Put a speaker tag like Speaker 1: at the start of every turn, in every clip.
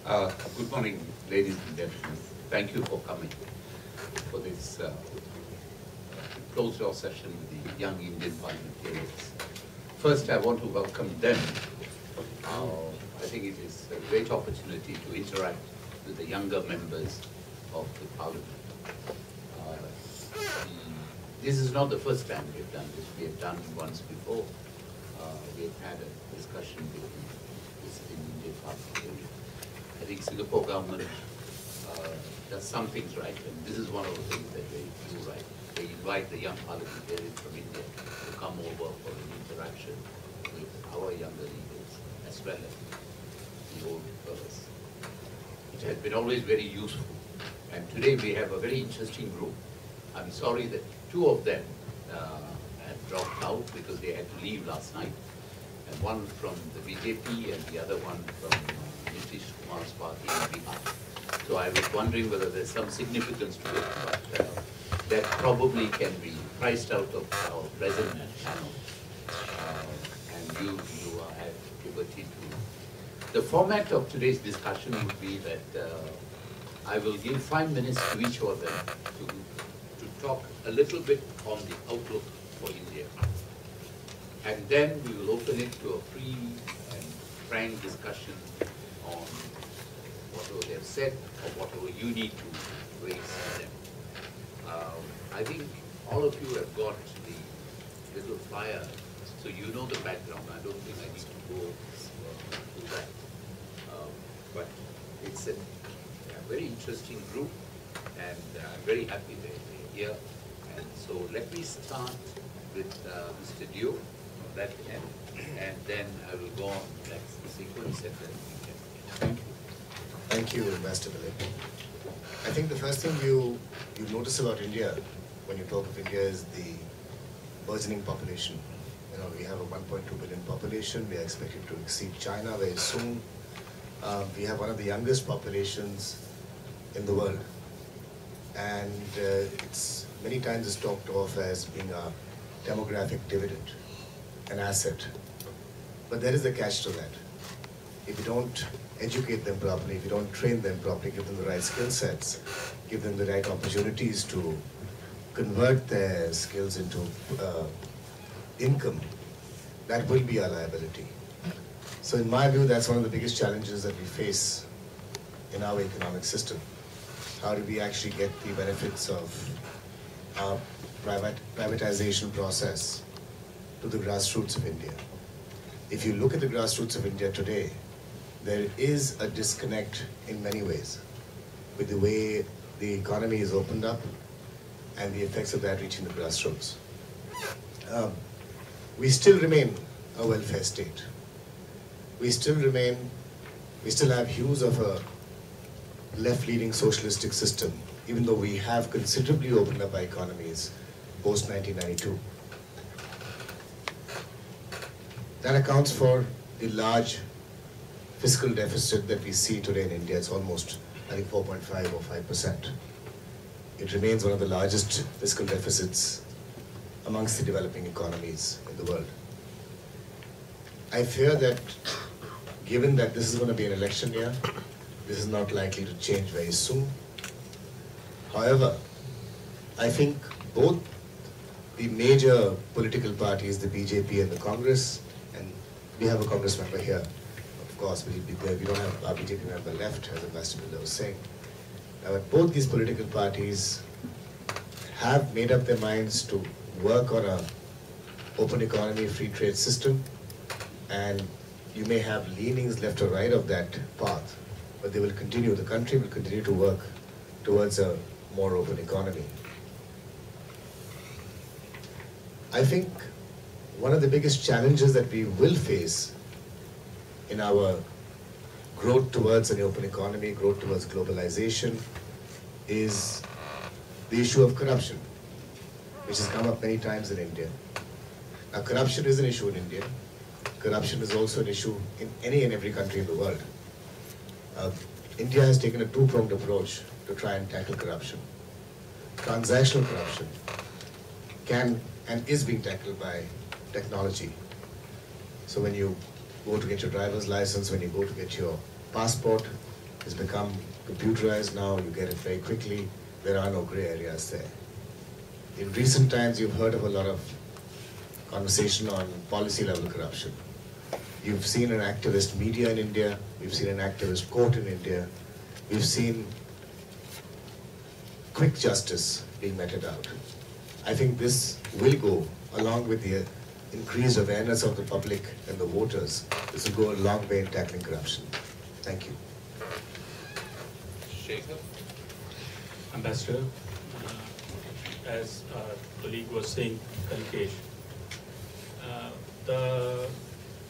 Speaker 1: Good morning, ladies and gentlemen. Thank you for coming for this closed-door session with the young Indian parliamentarians. First, I want to welcome them. I think it is a great opportunity to interact with the younger members of the parliament. This is not the first time we have done this. We have done it once before. We have had a discussion with the Indian parliament. I think Singapore government does some things right, and this is one of the things that they do right. They invite the young parliamentarians from India to come over for an interaction with our younger leaders as well as the old fellows. It has been always very useful, and today we have a very interesting group. I'm sorry that two of them had dropped out because they had to leave last night, and one from the BJP and the other one from Nitish Kumar's party in Bihar. So I was wondering whether there's some significance to it, but that probably can be priced out of our present panel. And you are at liberty to. The format of today's discussion would be that I will give 5 minutes to each of them to talk a little bit on the outlook for India. And then we will open it to a free and frank discussion on whatever they have said or whatever you need to raise to them. I think all of you have got the little flyer, so you know the background. I don't think I need to go through that. But it's a very interesting group, and I'm very happy they're here. And so let me start with Mr. Dio on that end, and then I will go on the next sequence, and then we can. Thank you.
Speaker 2: Thank you, Ambassador Philip. I think the first thing you notice about India when you talk of India is the burgeoning population. You know, we have a 1.2 billion population. We are expected to exceed China very soon. We have one of the youngest populations in the world, and it's many times it's talked of as being a demographic dividend, an asset. But there is a catch to that. If you don't educate them properly, if you don't train them properly, give them the right skill sets, give them the right opportunities to convert their skills into income, that will be a liability. So in my view, that's one of the biggest challenges that we face in our economic system. How do we actually get the benefits of our privatization process to the grassroots of India? If you look at the grassroots of India today, there is a disconnect in many ways with the way the economy is opened up and the effects of that reaching the grassroots. We still remain a welfare state. We still have hues of a left-leaning socialistic system, even though we have considerably opened up our economies post-1992. That accounts for the large fiscal deficit that we see today in India. It's almost, I think, 4.5 or 5%. It remains one of the largest fiscal deficits amongst the developing economies in the world. I fear that, given that this is going to be an election year, this is not likely to change very soon. However, I think both the major political parties, the BJP and the Congress, and we have a Congress member here, of course, we don't have our BJP member left, as Ambassador Miller was saying. But both these political parties have made up their minds to work on an open economy, free trade system, and you may have leanings left or right of that path, but they will continue, the country will continue to work towards a more open economy. I think one of the biggest challenges that we will face in our growth towards an open economy, growth towards globalization, is the issue of corruption, which has come up many times in India. Now, corruption is an issue in India. Corruption is also an issue in any and every country in the world. India has taken a two-pronged approach to try and tackle corruption. Transactional corruption can and is being tackled by technology. So when you go to get your driver's license, when you go to get your passport, It's become computerized now, you get it very quickly, there are no gray areas there. In recent times, you've heard of a lot of conversation on policy level corruption. You've seen an activist media in India, we've seen an activist court in India, we've seen quick justice being meted out. I think this will go, along with the increased awareness of the public and the voters, this will go a long way in tackling corruption. Thank you.
Speaker 1: Shekhar?
Speaker 3: Ambassador, as our colleague was saying, Kalkesh, the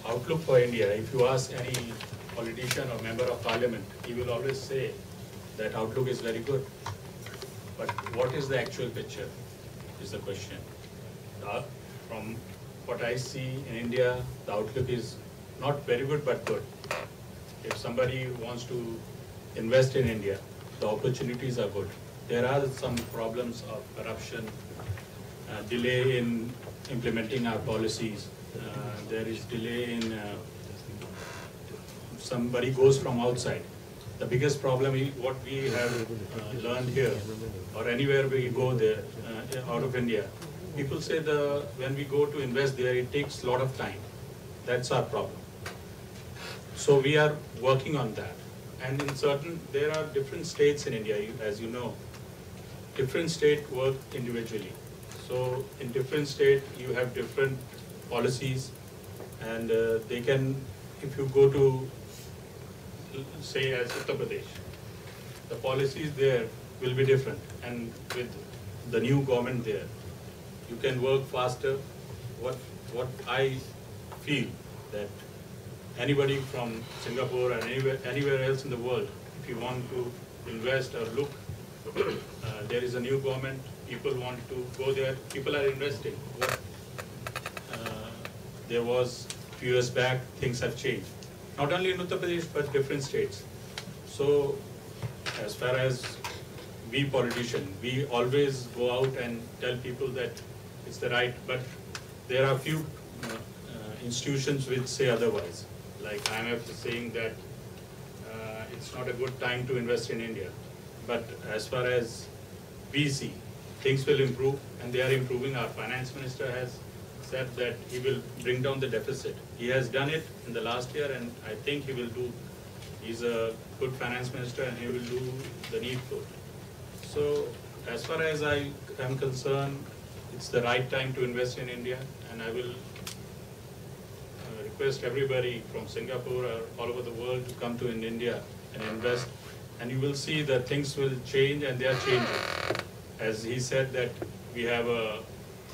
Speaker 3: outlook for India, if you ask any politician or member of parliament, he will always say that outlook is very good. But what is the actual picture is the question. From what I see in India, the outlook is not very good but good. If somebody wants to invest in India, the opportunities are good. There are some problems of corruption, delay in implementing our policies. There is delay in somebody goes from outside. The biggest problem is what we have learned here or anywhere we go there out of India. People say when we go to invest there, it takes a lot of time. That's our problem. So we are working on that. And there are different states in India, as you know. Different states work individually. So in different states, you have different policies, and they can, if you go to, say, as Uttar Pradesh, the policies there will be different. And with the new government there, you can work faster. What I feel that anybody from Singapore or anywhere else in the world, if you want to invest or look, there is a new government, people want to go there, people are investing. There was a few years back, things have changed. Not only in Uttar Pradesh, but different states. So, as far as we politicians, we always go out and tell people that it's the right, but there are few institutions which say otherwise. Like IMF is saying that it's not a good time to invest in India. But as far as we see, things will improve, and they are improving. Our finance minister has said that he will bring down the deficit. He has done it in the last year, and I think he will do. He's a good finance minister, and he will do the needful. So as far as I am concerned, it's the right time to invest in India, and I will request everybody from Singapore or all over the world to come to India and invest, and you will see that things will change, and they are changing. As he said that we have a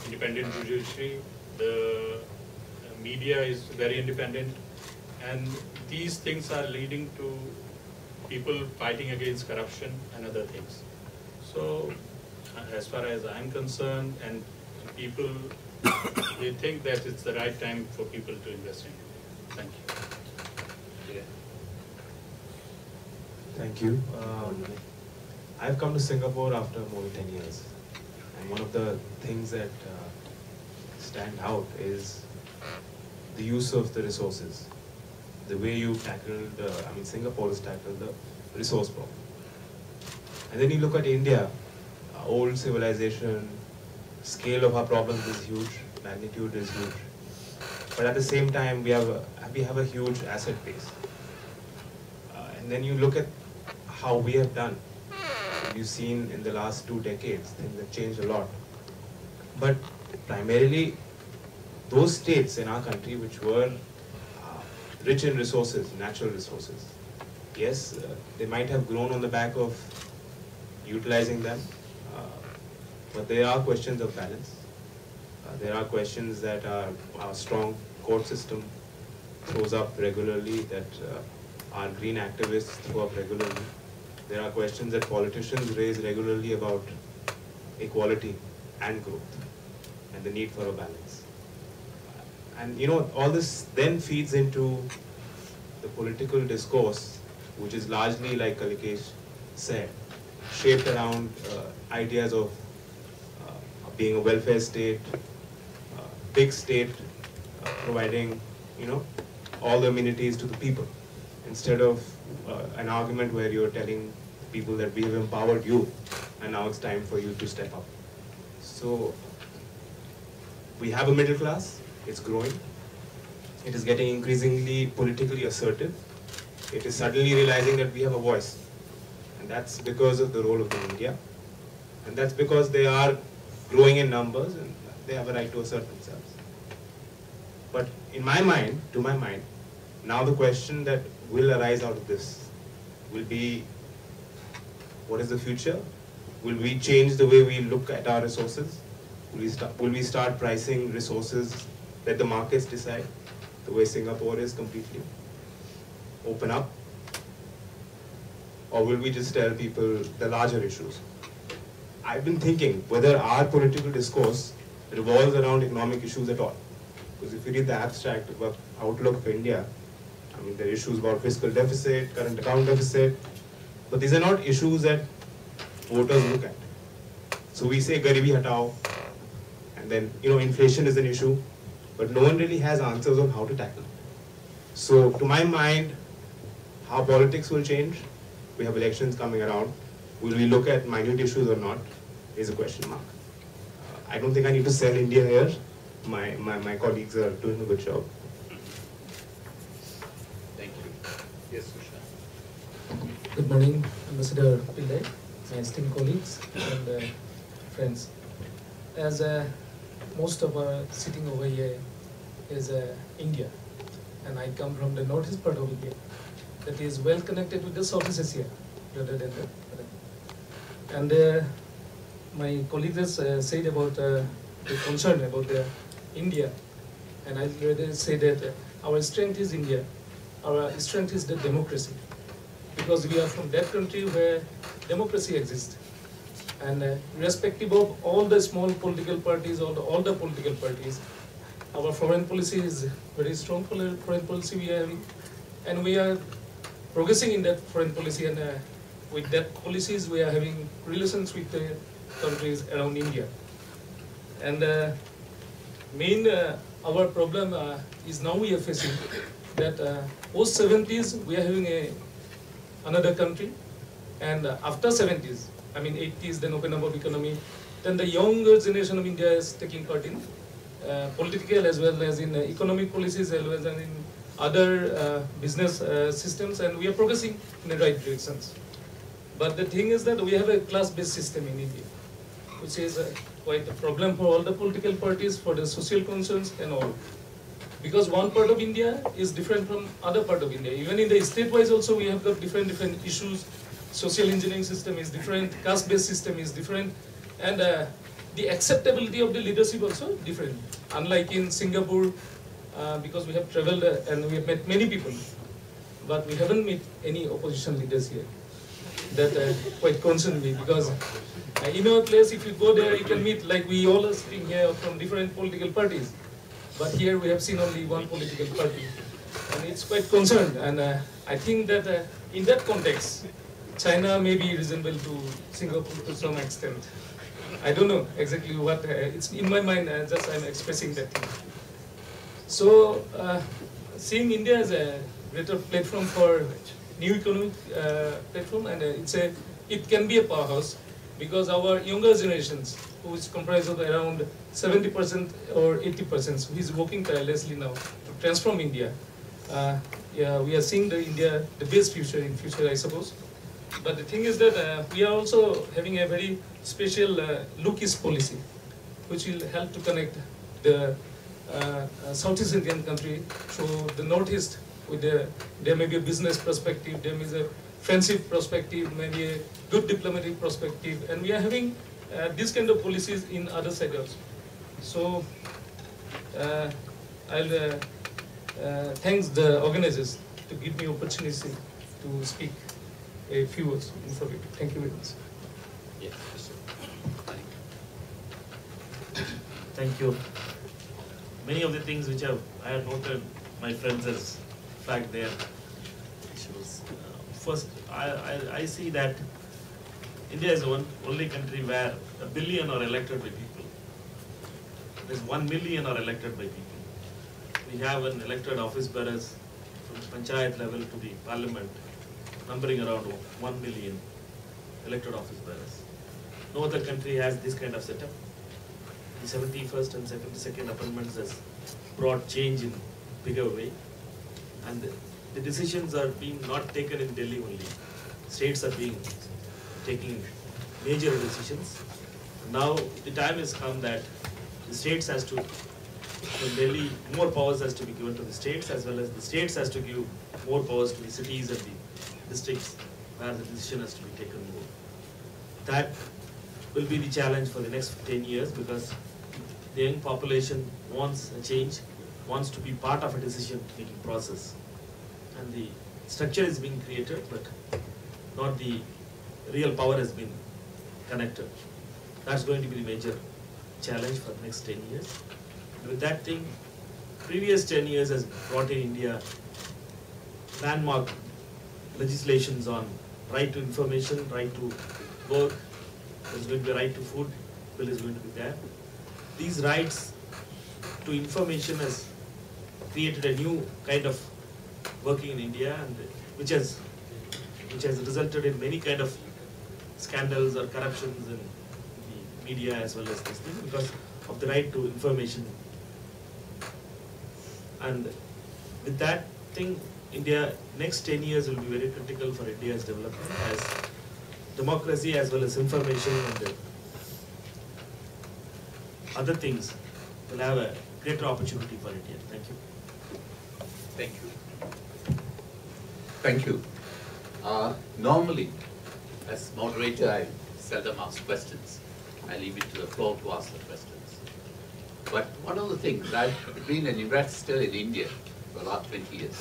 Speaker 3: independent judiciary, the media is very independent, and these things are leading to people fighting against corruption and other things. So as far as I'm concerned, and people, they think that it's the right time for people to invest in it. Thank you.
Speaker 1: Yeah.
Speaker 4: Thank you. I've come to Singapore after more than 10 years. And one of the things that stand out is the use of the resources. The way you tackled, Singapore has tackled the resource problem. And then you look at India, old civilization, scale of our problems is huge, magnitude is huge. But at the same time, we have a huge asset base. And then you look at how we have done. You've seen in the last 2 decades, things have changed a lot. But primarily, those states in our country which were rich in resources, natural resources, yes, they might have grown on the back of utilizing them, but there are questions of balance. There are questions that our strong court system throws up regularly, that our green activists throw up regularly. There are questions that politicians raise regularly about equality and growth and the need for a balance. And all this then feeds into the political discourse, which is largely, like Kalikesh said, shaped around ideas of being a welfare state, big state, providing all the amenities to the people. And instead of an argument where you're telling people that we have empowered you and now it's time for you to step up. So we have a middle class, it's growing, it is getting increasingly politically assertive, it is suddenly realizing that we have a voice, and that's because of the role of the media, and that's because they are growing in numbers and they have a right to assert themselves. But in my mind, to my mind, now the question that will arise out of this will be, what is the future? Will we change the way we look at our resources? Will we start pricing resources that the markets decide, the way Singapore is completely? Open up? Or will we just tell people the larger issues? I've been thinking whether our political discourse revolves around economic issues at all. Because if you read the abstract about outlook for India, I mean, there are issues about fiscal deficit, current account deficit, but these are not issues that voters look at. So we say Garibi Hatao, and then, inflation is an issue, but no one really has answers on how to tackle it. So to my mind, how politics will change, we have elections coming around, will we look at minute issues or not, is a question mark. I don't think I need to sell India here. My colleagues are doing a good job.
Speaker 1: Thank you. Yes, Sushant.
Speaker 5: Good morning, Ambassador Pillai, my esteemed colleagues and friends. As most of our sitting over here is India, and I come from the northeast part of India, that is well connected with the Southeast Asia rather than the. And my colleagues said about the concern about India, and I rather say that our strength is India, our strength is the democracy, because we are from that country where democracy exists. And irrespective of all the small political parties, all the political parties, our foreign policy is very strong foreign policy we are having, and we are progressing in that foreign policy, and with that policies we are having relations with the countries around India. And our problem is now we are facing that post 70s we are having another country, and after 70s, I mean 80s, then open up of economy, then the younger generation of India is taking part in political as well as in economic policies as well as in other business systems, and we are progressing in the right directions. But the thing is that we have a class-based system in India, which is quite a problem for all the political parties, for the social concerns and all. Because one part of India is different from other part of India. Even in the state-wise also we have got different issues. Social engineering system is different, caste-based system is different, and the acceptability of the leadership also different. Unlike in Singapore, because we have traveled and we have met many people, but we haven't met any opposition leaders here. That quite concerned me, because in our place, if you go there, you can meet, like we all are sitting here from different political parties, but here we have seen only one political party, and it's quite concerned. And I think that in that context, China may be reasonable to Singapore to some extent. I don't know exactly what, it's in my mind, just I'm expressing that thing. So, seeing India as a greater platform for new economic platform, and it can be a powerhouse, because our younger generations, who is comprised of around 70% or 80%, who is working tirelessly now to transform India. Yeah, we are seeing the best future in future, I suppose. But the thing is that we are also having a very special Look East policy, which will help to connect the Southeast Indian country to the Northeast. There may be a business perspective, there may be a friendship perspective, maybe a good diplomatic perspective, and we are having these kind of policies in other sides also. So I'll thanks the organizers to give me opportunity to speak a few words in front of you. Thank you very much.
Speaker 1: Yes, sir.
Speaker 6: Thank you. Many of the things which I have noted, my friends has flagged their issues. First, I see that India is the only country where 1 billion are elected by people. There's 1 million are elected by people. We have an elected office bearers from panchayat level to the parliament, numbering around 1 million elected office bearers. No other country has this kind of setup. The 71st and 72nd amendments has brought change in bigger way, and the decisions are being not taken in Delhi only. States are being taking major decisions. Now the time has come that the states has to, from Delhi, more powers has to be given to the states, as well as the states has to give more powers to the cities and the districts where the decision has to be taken more. That will be the challenge for the next 10 years, because the young population wants a change, wants to be part of a decision-making process. And the structure is being created, but not the real power has been connected. That's going to be the major challenge for the next 10 years. And with that thing, previous 10 years has brought in India landmark legislations on right to information, right to work, there's going to be a right to food, bill is going to be there. These rights to information has created a new kind of working in India, and which has resulted in many kind of scandals or corruptions in the media as well as this thing, because of the right to information. And with that thing, India, next 10 years will be very critical for India's development, as democracy as well as information and other things will have a greater opportunity for India. Thank you.
Speaker 1: Thank you. Thank you. Normally, as moderator, I seldom ask questions. I leave it to the floor to ask the questions. But one of the things, I've been an investor in India for the last 20 years.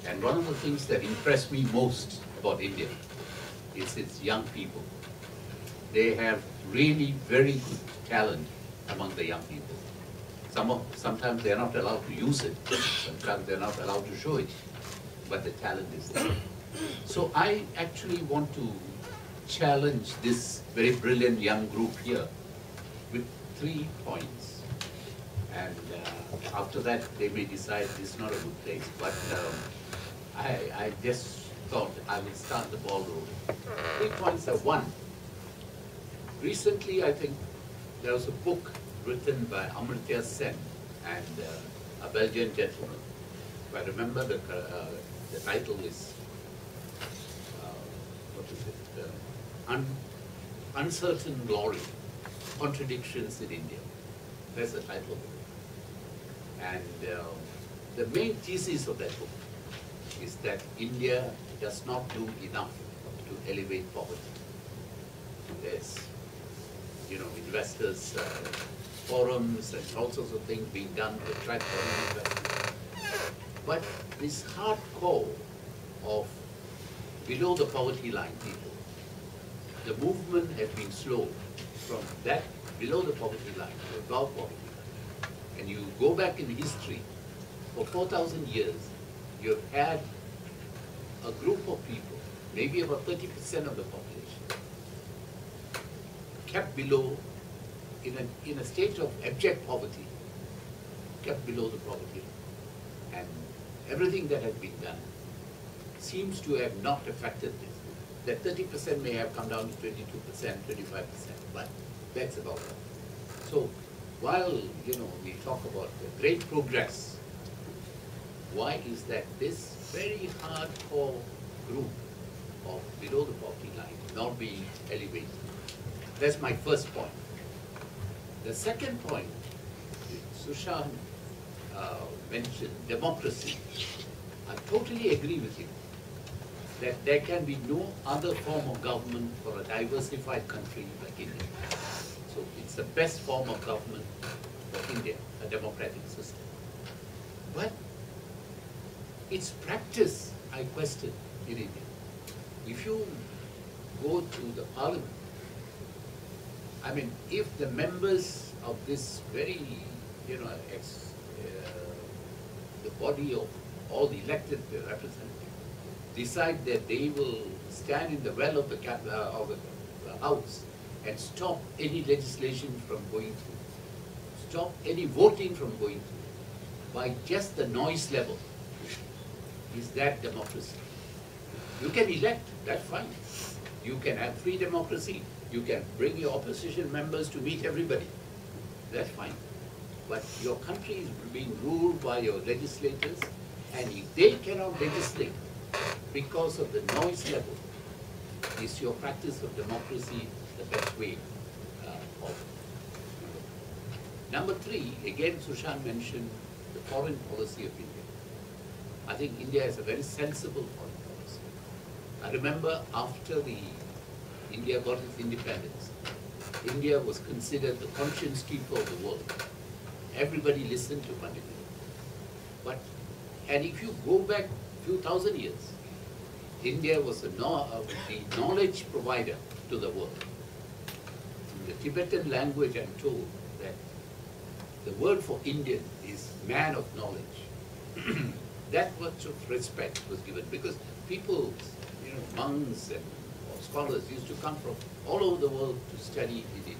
Speaker 1: And one of the things that impressed me most about India is its young people. They have really very good talent among the young people. Sometimes they're not allowed to use it. Sometimes they're not allowed to show it. But the talent is there. So I actually want to challenge this very brilliant young group here with 3 points. And after that, they may decide this is not a good place. But I just thought I will start the ball rolling. 3 points are: 1, recently I think there was a book written by Amartya Sen and a Belgian gentleman. If I remember, the title is, what is it? Uncertain Glory, Contradictions in India. That's the title of it. And the main thesis of that book is that India does not do enough to elevate poverty. There's, investors, forums and all sorts of things being done to attract foreign investment. But this hardcore of below the poverty line people, the movement has been slow from that below the poverty line to above poverty line. And you go back in history, for 4,000 years, you have had a group of people, maybe about 30% of the population, kept below, in a state of abject poverty, kept below the poverty line. And everything that has been done seems to have not affected this. That 30% may have come down to 22%, 25%, but that's about it. So while, we talk about the great progress, why is that this very hardcore group of below the poverty line not being elevated? That's my first point. The second point, Sushant mentioned democracy. I totally agree with him that there can be no other form of government for a diversified country like India. So it's the best form of government for India, a democratic system. But its practice, I question in India. If you go to the parliament, I mean, if the members of this very, the body of all the elected representatives decide that they will stand in the well of the House and stop any legislation from going through, stop any voting from going through, by just the noise level, is that democracy. You can elect, that's fine. You can have free democracy. You can bring your opposition members to meet everybody. That's fine. But your country is being ruled by your legislators, and if they cannot legislate because of the noise level, is your practice of democracy the best way forward? Number three, again Sushant mentioned the foreign policy of India. I think India is a very sensible foreign policy. I remember after India got its independence, India was considered the conscience keeper of the world. Everybody listened to Pandit Nehru. And if you go back a few thousand years, India was the knowledge provider to the world. In the Tibetan language, I'm told that the word for Indian is man of knowledge. That much of respect was given because people, monks and scholars used to come from all over the world to study in India.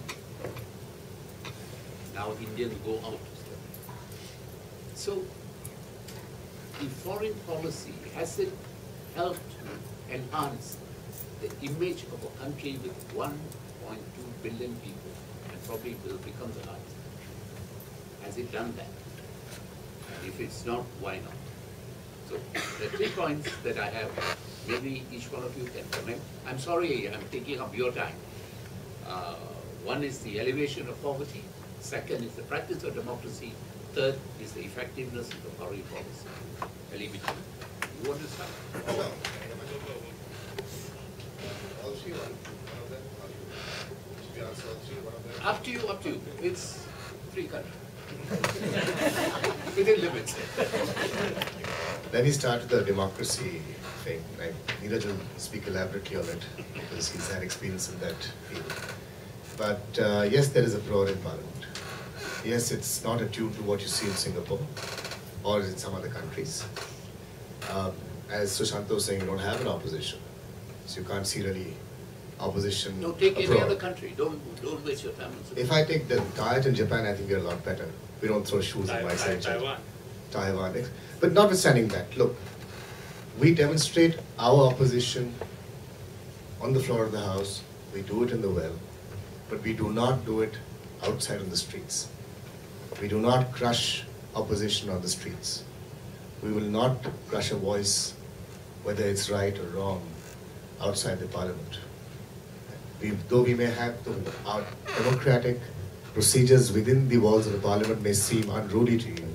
Speaker 1: Now Indians go out to study. So, the foreign policy, has it helped to enhance the image of a country with 1.2 billion people, and probably will become the largest? Has it done that? And if it's not, why not? So the 3 points that I have, maybe each one of you can comment. I'm sorry, I'm taking up your time. One is the elevation of poverty. Second is the practice of democracy. Third is the effectiveness of the foreign policy. I'll leave it to you. You want to start?
Speaker 2: All three, one of them. Should we answer all three, one of them?
Speaker 1: Up to you, up to you. It's free country. Within limits.
Speaker 2: Let me start with the democracy thing. Neeraj will speak elaborately on it because he's had experience in that field. But yes, there is a plurality in Parliament. Yes, it's not attuned to what you see in Singapore or in some other countries. As Sushant was saying, you don't have an opposition. So you can't see really opposition
Speaker 1: No, take any
Speaker 2: abroad.
Speaker 1: other country. Don't waste your time on Singapore.
Speaker 2: If I take the diet in Japan, I think we're a lot better. We don't throw shoes in my side. Taiwan. But notwithstanding that, look, we demonstrate our opposition on the floor of the House. We do it in the well, but we do not do it outside on the streets. We do not crush opposition on the streets. We will not crush a voice, whether it's right or wrong, outside the Parliament. Though we may have our democratic procedures within the walls of the Parliament may seem unruly to you,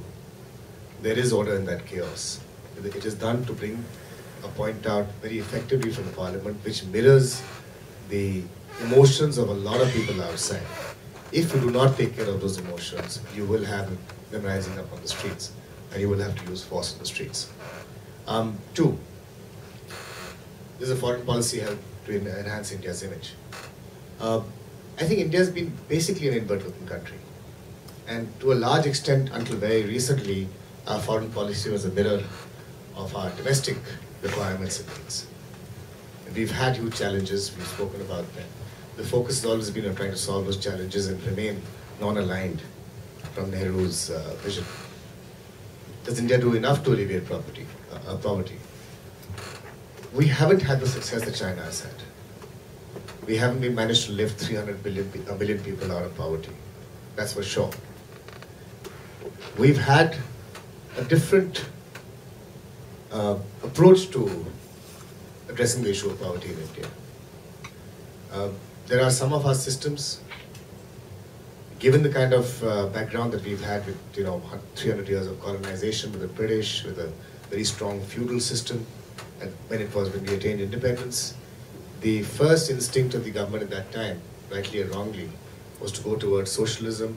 Speaker 2: there is order in that chaos. It is done to bring a point out very effectively from the Parliament, which mirrors the emotions of a lot of people outside. If you do not take care of those emotions, you will have them rising up on the streets, and you will have to use force on the streets. Two, there's a foreign policy help to enhance India's image. I think India has been basically an inward-looking country. And to a large extent, until very recently, our foreign policy was a mirror of our domestic requirements and needs. And we've had huge challenges, we've spoken about them. The focus has always been on trying to solve those challenges and remain non-aligned from Nehru's vision. Does India do enough to alleviate poverty? We haven't had the success that China has had. We haven't managed to lift 300 million people out of poverty. That's for sure. We've had a different approach to addressing the issue of poverty in India. There are some of our systems, given the kind of background that we've had with 300 years of colonization with the British, with a very strong feudal system, and when we attained independence, the first instinct of the government at that time, rightly or wrongly, was to go towards socialism,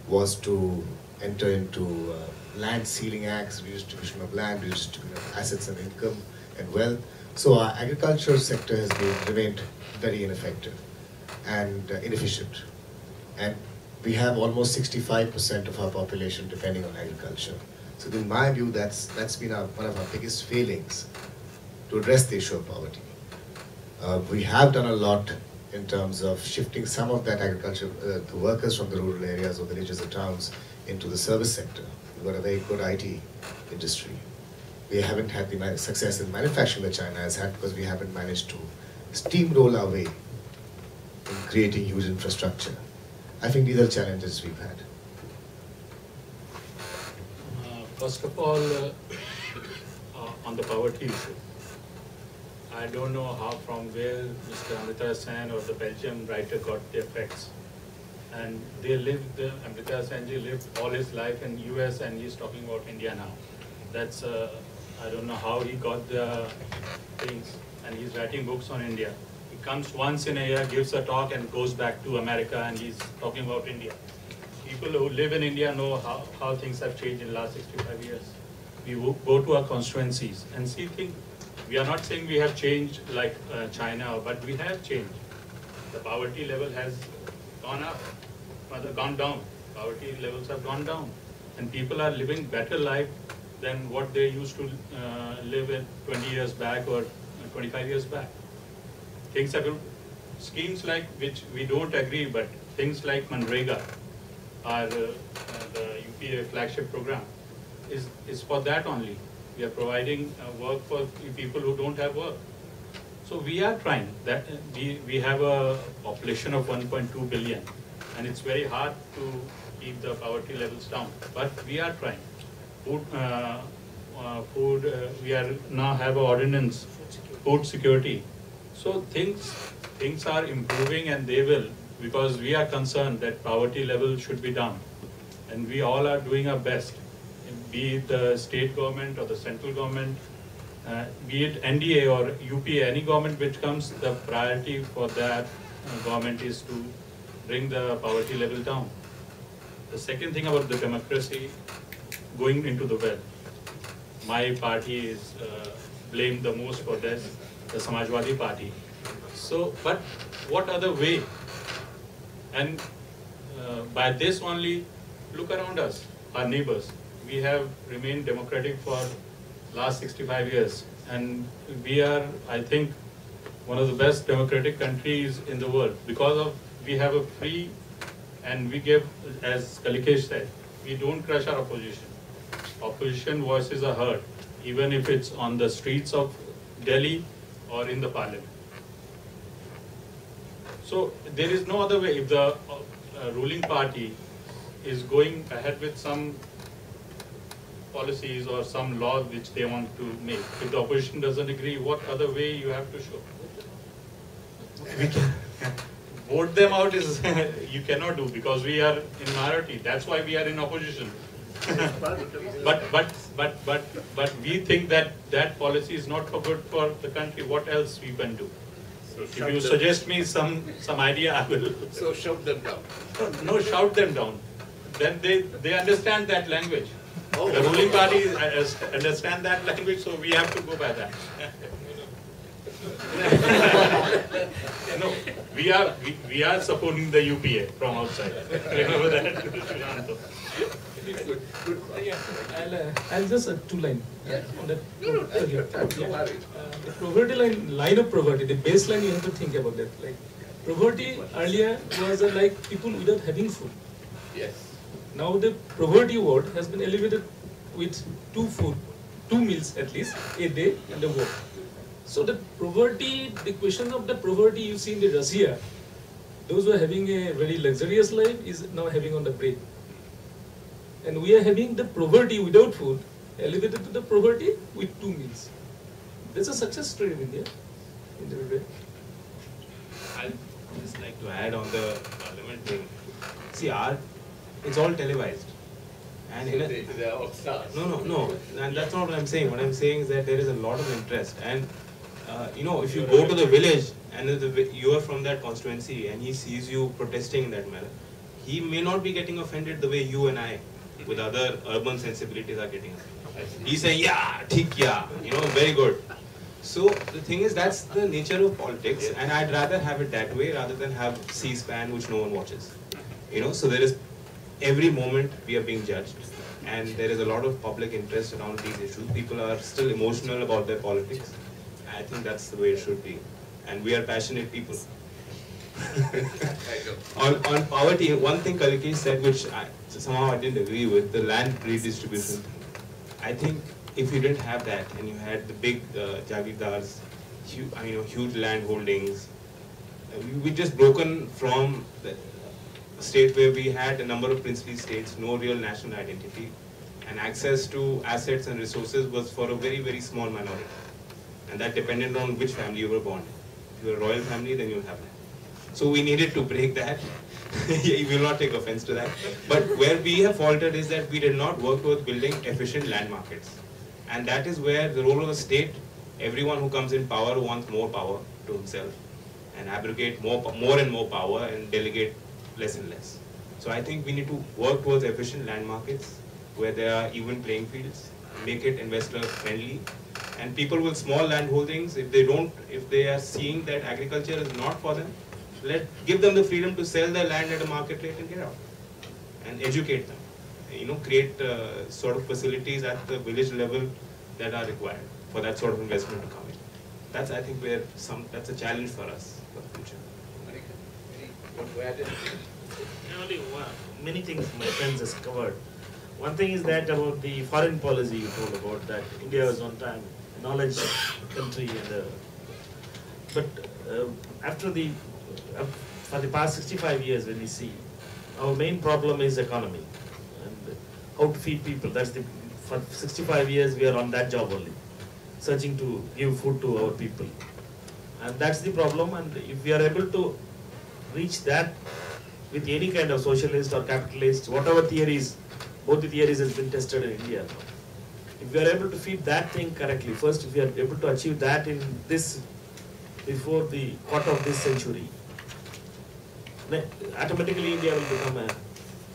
Speaker 2: was to enter into land ceiling acts, redistribution of land, redistribution of assets and income and wealth. So our agricultural sector has remained very ineffective and inefficient. And we have almost 65% of our population depending on agriculture. So in my view, that's been one of our biggest failings to address the issue of poverty. We have done a lot in terms of shifting some of that agriculture, the workers from the rural areas or villages or towns into the service sector. We've got a very good IT industry. we haven't had the success in manufacturing that China has had because we haven't managed to steamroll our way in creating huge infrastructure. I think these are challenges we've had.
Speaker 3: First of all, on the poverty issue, I don't know how, from where Mr. Amrita Sen or the Belgian writer got their facts. And they lived, Amrita Senji lived all his life in US and he's talking about India now. That's, I don't know how he got the things, and he's writing books on India. He comes once in a year, gives a talk and goes back to America and he's talking about India. People who live in India know how things have changed in the last 65 years. We go to our constituencies and see things. We are not saying we have changed like China, but we have changed. The poverty level has gone up, rather gone down. Poverty levels have gone down. And people are living better life than what they used to live in 20 years back or 25 years back. Things have, schemes like which we don't agree, but things like Manrega, our the UPA flagship program, is for that only. We are providing work for people who don't have work. So we are trying. That we have a population of 1.2 billion, and it's very hard to keep the poverty levels down. But we are trying. Food. We are now have an ordinance, food security. So things are improving, and they will, because we are concerned that poverty level should be down, and we all are doing our best. Be it the state government or the central government, be it NDA or UPA, any government which comes, the priority for that government is to bring the poverty level down. The second thing about the democracy going into the well, my party is blamed the most for this, the Samajwadi Party. So, but what other way? And by this only, look around us, our neighbors. We have remained democratic for last 65 years, and we are, I think, one of the best democratic countries in the world because of we have a free, and we give, as Kalikesh said, we don't crush our opposition. Opposition voices are heard, even if it's on the streets of Delhi or in the parliament. So there is no other way. If the ruling party is going ahead with some policies or some law which they want to make, if the opposition doesn't agree, what other way you have to show? We can vote them out is you cannot do, because we are in minority. That's why we are in opposition. but we think that that policy is not for good for the country. What else we can do? So if you suggest me some idea, I will.
Speaker 1: So shout them down.
Speaker 3: No, shout them down. Then they understand that language.
Speaker 1: Oh.
Speaker 3: The ruling party understand that language, so we have to go by that. No, we are supporting the UPA from outside. Remember that.
Speaker 5: I'll just two line on that. The poverty line of poverty, the baseline you have to think about that. Like poverty earlier was like people without having food.
Speaker 1: Yes.
Speaker 5: Now the poverty word has been elevated with two meals at least a day and a work. So the poverty, the question of the poverty you see in the Russia, those who are having a very luxurious life is now having on the bread. And we are having the poverty without food elevated to the poverty with 2 meals. That's a success story in India.
Speaker 4: I'd just like to add on the parliament thing. See, it's all televised. And in
Speaker 1: They are all stars.
Speaker 4: No, and that's not what I'm saying. What I'm saying is that there is a lot of interest. And if you go to the village and you are from that constituency and he sees you protesting in that manner, he may not be getting offended the way you and I, with other urban sensibilities, are getting offended. He's saying, yeah, thik, yeah, very good. So the thing is, that's the nature of politics, and I'd rather have it that way rather than have C-SPAN which no one watches. So there is, every moment we are being judged, and there is a lot of public interest around these issues. People are still emotional about their politics. I think that's the way it should be, and we are passionate people. on poverty, one thing Kalikesh said, which somehow I didn't agree with, the land redistribution. I think if you didn't have that and you had the big jagirdars, huge land holdings, we just broken from the state where we had a number of princely states, no real national identity, and access to assets and resources was for a very, very small minority. And that depended on which family you were born in. If you were a royal family, then you have that. So we needed to break that. You will not take offense to that. But where we have faltered is that we did not work towards building efficient land markets. And that is where the role of the state, everyone who comes in power wants more power to himself and abrogate more and more power and delegate less and less. So I think we need to work towards efficient land markets where there are even playing fields, make it investor friendly, and people with small land holdings, if they are seeing that agriculture is not for them, give them the freedom to sell their land at a market rate and get out, and educate them. Create sort of facilities at the village level that are required for that sort of investment to come in. That's, I think, that's a challenge for us for the future.
Speaker 6: Many things my friends has covered. One thing is that about the foreign policy you told about, that India was one time a knowledge country, but for the past 65 years when we see, our main problem is economy and how to feed people. For 65 years we are on that job only, searching to give food to our people. And that's the problem, and if we are able to reach that with any kind of socialist or capitalist, whatever theories, both the theories has been tested in India. If we are able to feed that thing correctly, first if we are able to achieve that in this, before the quarter of this century, then automatically India will become a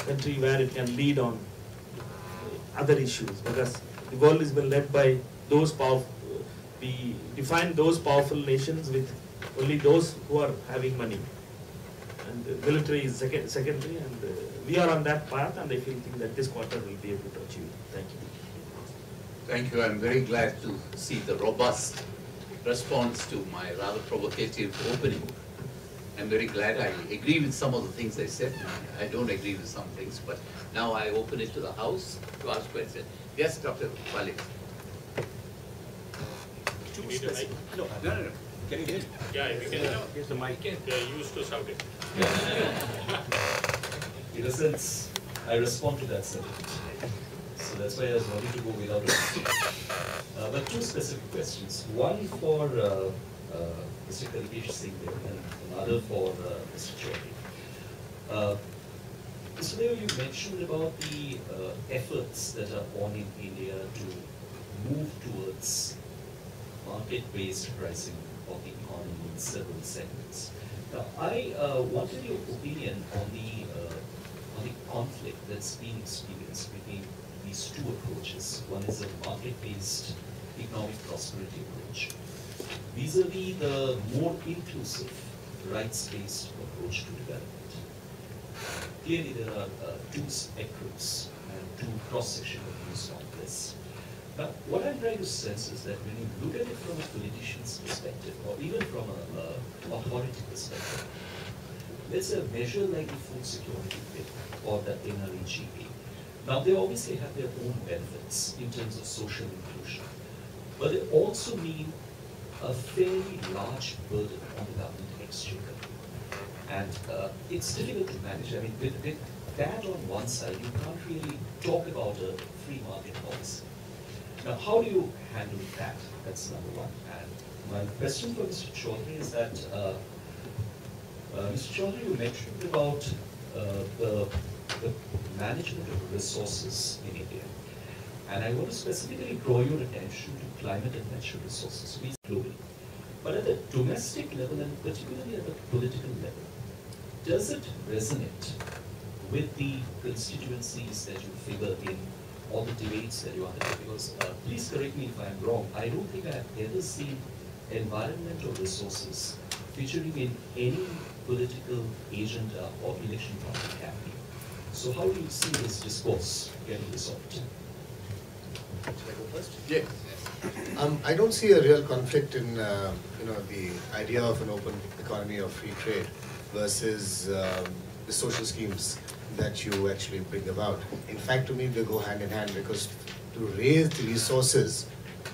Speaker 6: country where it can lead on other issues, because the world has been led by those powerful, we define those powerful nations with only those who are having money. And the military is secondary, and we are on that path, and I think that this quarter will be able to achieve it. Thank you.
Speaker 1: Thank you. I'm very glad to see the robust response to my rather provocative opening. I'm very glad I agree with some of the things I said. I don't agree with some things, but now I open it to the House to ask questions. Yes, Dr. Malik.
Speaker 7: No. Can you hear me?
Speaker 8: Yeah, if you can.
Speaker 7: Here's the mic.
Speaker 8: They're used to shouting.
Speaker 7: In a sense, I respond to that sentiment. So that's why I was wanting to go without it. But two specific questions. One for Mr. Kalpesh Singh there, and another for Mr. Chaudhary. Mr. Deo, you mentioned about the efforts that are on in India to move towards market-based pricing of the economy in several segments. Now, I wanted your opinion on the conflict that's been experienced between these two approaches. One is a market-based economic prosperity approach, vis-a-vis the more inclusive, rights-based approach to development. Clearly, there are two spectrums and two cross-sectional views on this. Now, what I'm trying to sense is that when you look at it from a politician's perspective, or even from an authority perspective, let's say a measure like the food security bill or the NREGA. Now, they obviously have their own benefits in terms of social inclusion, but they also mean a fairly large burden on the government exchequer. And it's difficult to manage. I mean, with that on one side, you can't really talk about a free market policy. Now, how do you handle that? That's number one. And my question for Mr. Chaudhary is that, Mr. Chaudhary, you mentioned about the management of resources in India. And I want to specifically draw your attention to climate and natural resources globally. But at the domestic level, and particularly at the political level, does it resonate with the constituencies that you figure in, all the debates that you undertake? Because please correct me if I'm wrong, I don't think I have ever seen environment or resources featuring in any political agenda or election party campaign. So how do you see this discourse getting resolved?
Speaker 2: Should I go first?
Speaker 1: Yes.
Speaker 2: I don't see a real conflict in the idea of an open economy or free trade versus the social schemes that you actually bring about. In fact, to me, they go hand in hand, because to raise the resources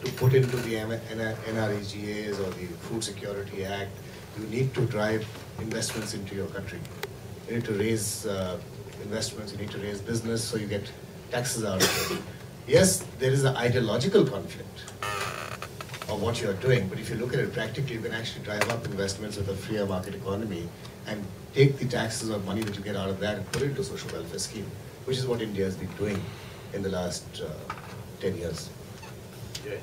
Speaker 2: to put into the NREGAs or the Food Security Act. You need to drive investments into your country. You need to raise investments, you need to raise business, so you get taxes out of it. Yes, there is an ideological conflict of what you are doing, but if you look at it practically, you can actually drive up investments with a freer market economy and take the taxes or money that you get out of that and put it into a social welfare scheme, which is what India has been doing in the last 10 years.
Speaker 1: Yeah.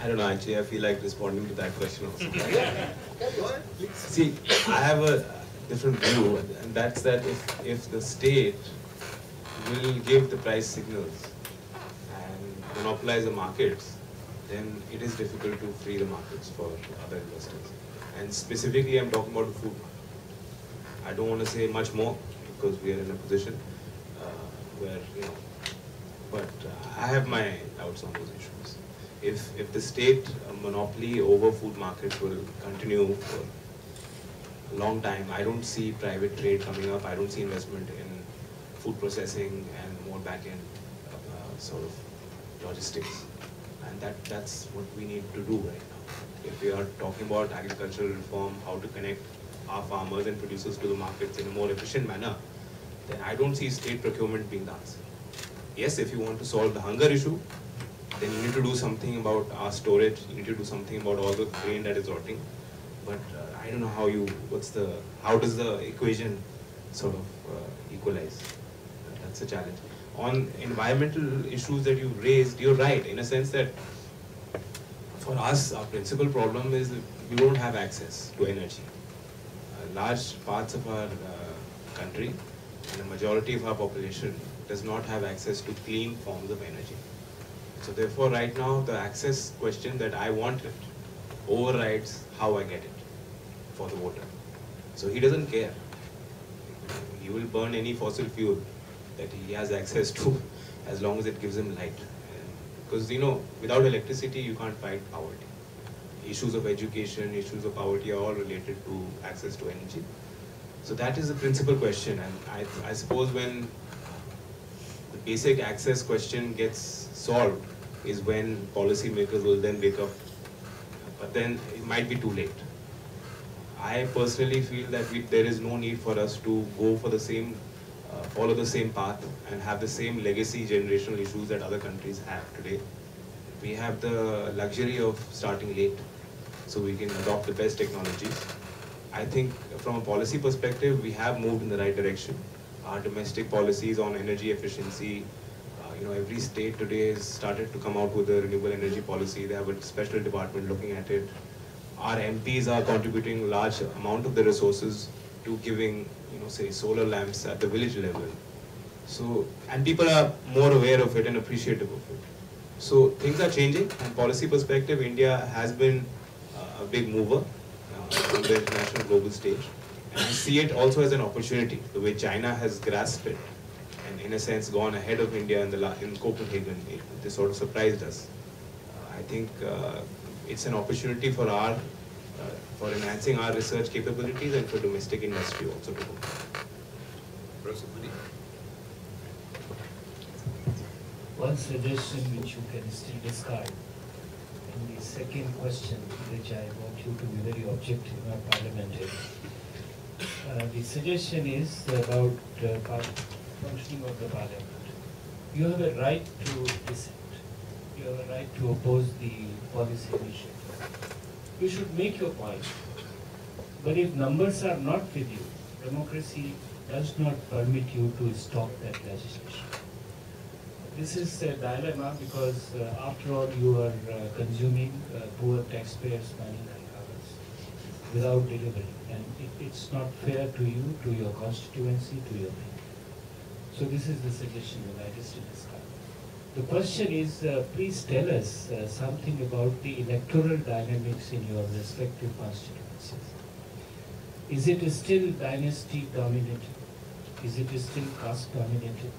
Speaker 4: I don't know, actually, I feel like responding to that question also. See, I have a different view, and that's that if the state will give the price signals and monopolize the markets, then it is difficult to free the markets for other investors. And specifically, I'm talking about the food market. I don't want to say much more because we are in a position where, but I have my doubts on those issues. If the state monopoly over food markets will continue for a long time, I don't see private trade coming up. I don't see investment in food processing and more back-end sort of logistics. And that's what we need to do right now. If we are talking about agricultural reform, how to connect our farmers and producers to the markets in a more efficient manner, then I don't see state procurement being the answer. Yes, if you want to solve the hunger issue, then you need to do something about our storage, you need to do something about all the grain that is rotting. But I don't know how does the equation sort of equalize? That's a challenge. On environmental issues that you raised, you're right, in a sense that for us, our principal problem is that we don't have access to energy. Large parts of our country and a majority of our population does not have access to clean forms of energy. So therefore, right now, the access question that I wanted overrides how I get it for the voter. So he doesn't care. He will burn any fossil fuel that he has access to as long as it gives him light. Because, without electricity, you can't fight poverty. Issues of education, issues of poverty are all related to access to energy. So that is the principal question. And I suppose when the basic access question gets solved is when policymakers will then wake up. But then it might be too late. I personally feel that there is no need for us to go for the same, follow the same path and have the same legacy generational issues that other countries have today. We have the luxury of starting late, so we can adopt the best technologies. I think from a policy perspective, we have moved in the right direction. Our domestic policies on energy efficiency, every state today has started to come out with a renewable energy policy. They have a special department looking at it. Our MPs are contributing a large amount of the resources to giving, say, solar lamps at the village level. So, and people are more aware of it and appreciative of it. So things are changing. From policy perspective, India has been a big mover on the international global stage. And I see it also as an opportunity, the way China has grasped it and in a sense gone ahead of India in Copenhagen. This sort of surprised us. I think it's an opportunity for for enhancing our research capabilities and for domestic industry also to go.
Speaker 1: Professor Mani.
Speaker 9: One suggestion which you can still discard, and the second question which I want you to be very objective, not parliamentary. The suggestion is about functioning of the parliament. You have a right to dissent. You have a right to oppose the policy initiative. You should make your point. But if numbers are not with you, democracy does not permit you to stop that legislation. This is a dilemma because after all you are consuming poor taxpayers' money like ours without delivery, and it's not fair to you, to your constituency, to your people. So this is the suggestion that I just discussed. The question is, please tell us something about the electoral dynamics in your respective constituencies. Is it still dynasty dominated? Is it still caste dominated?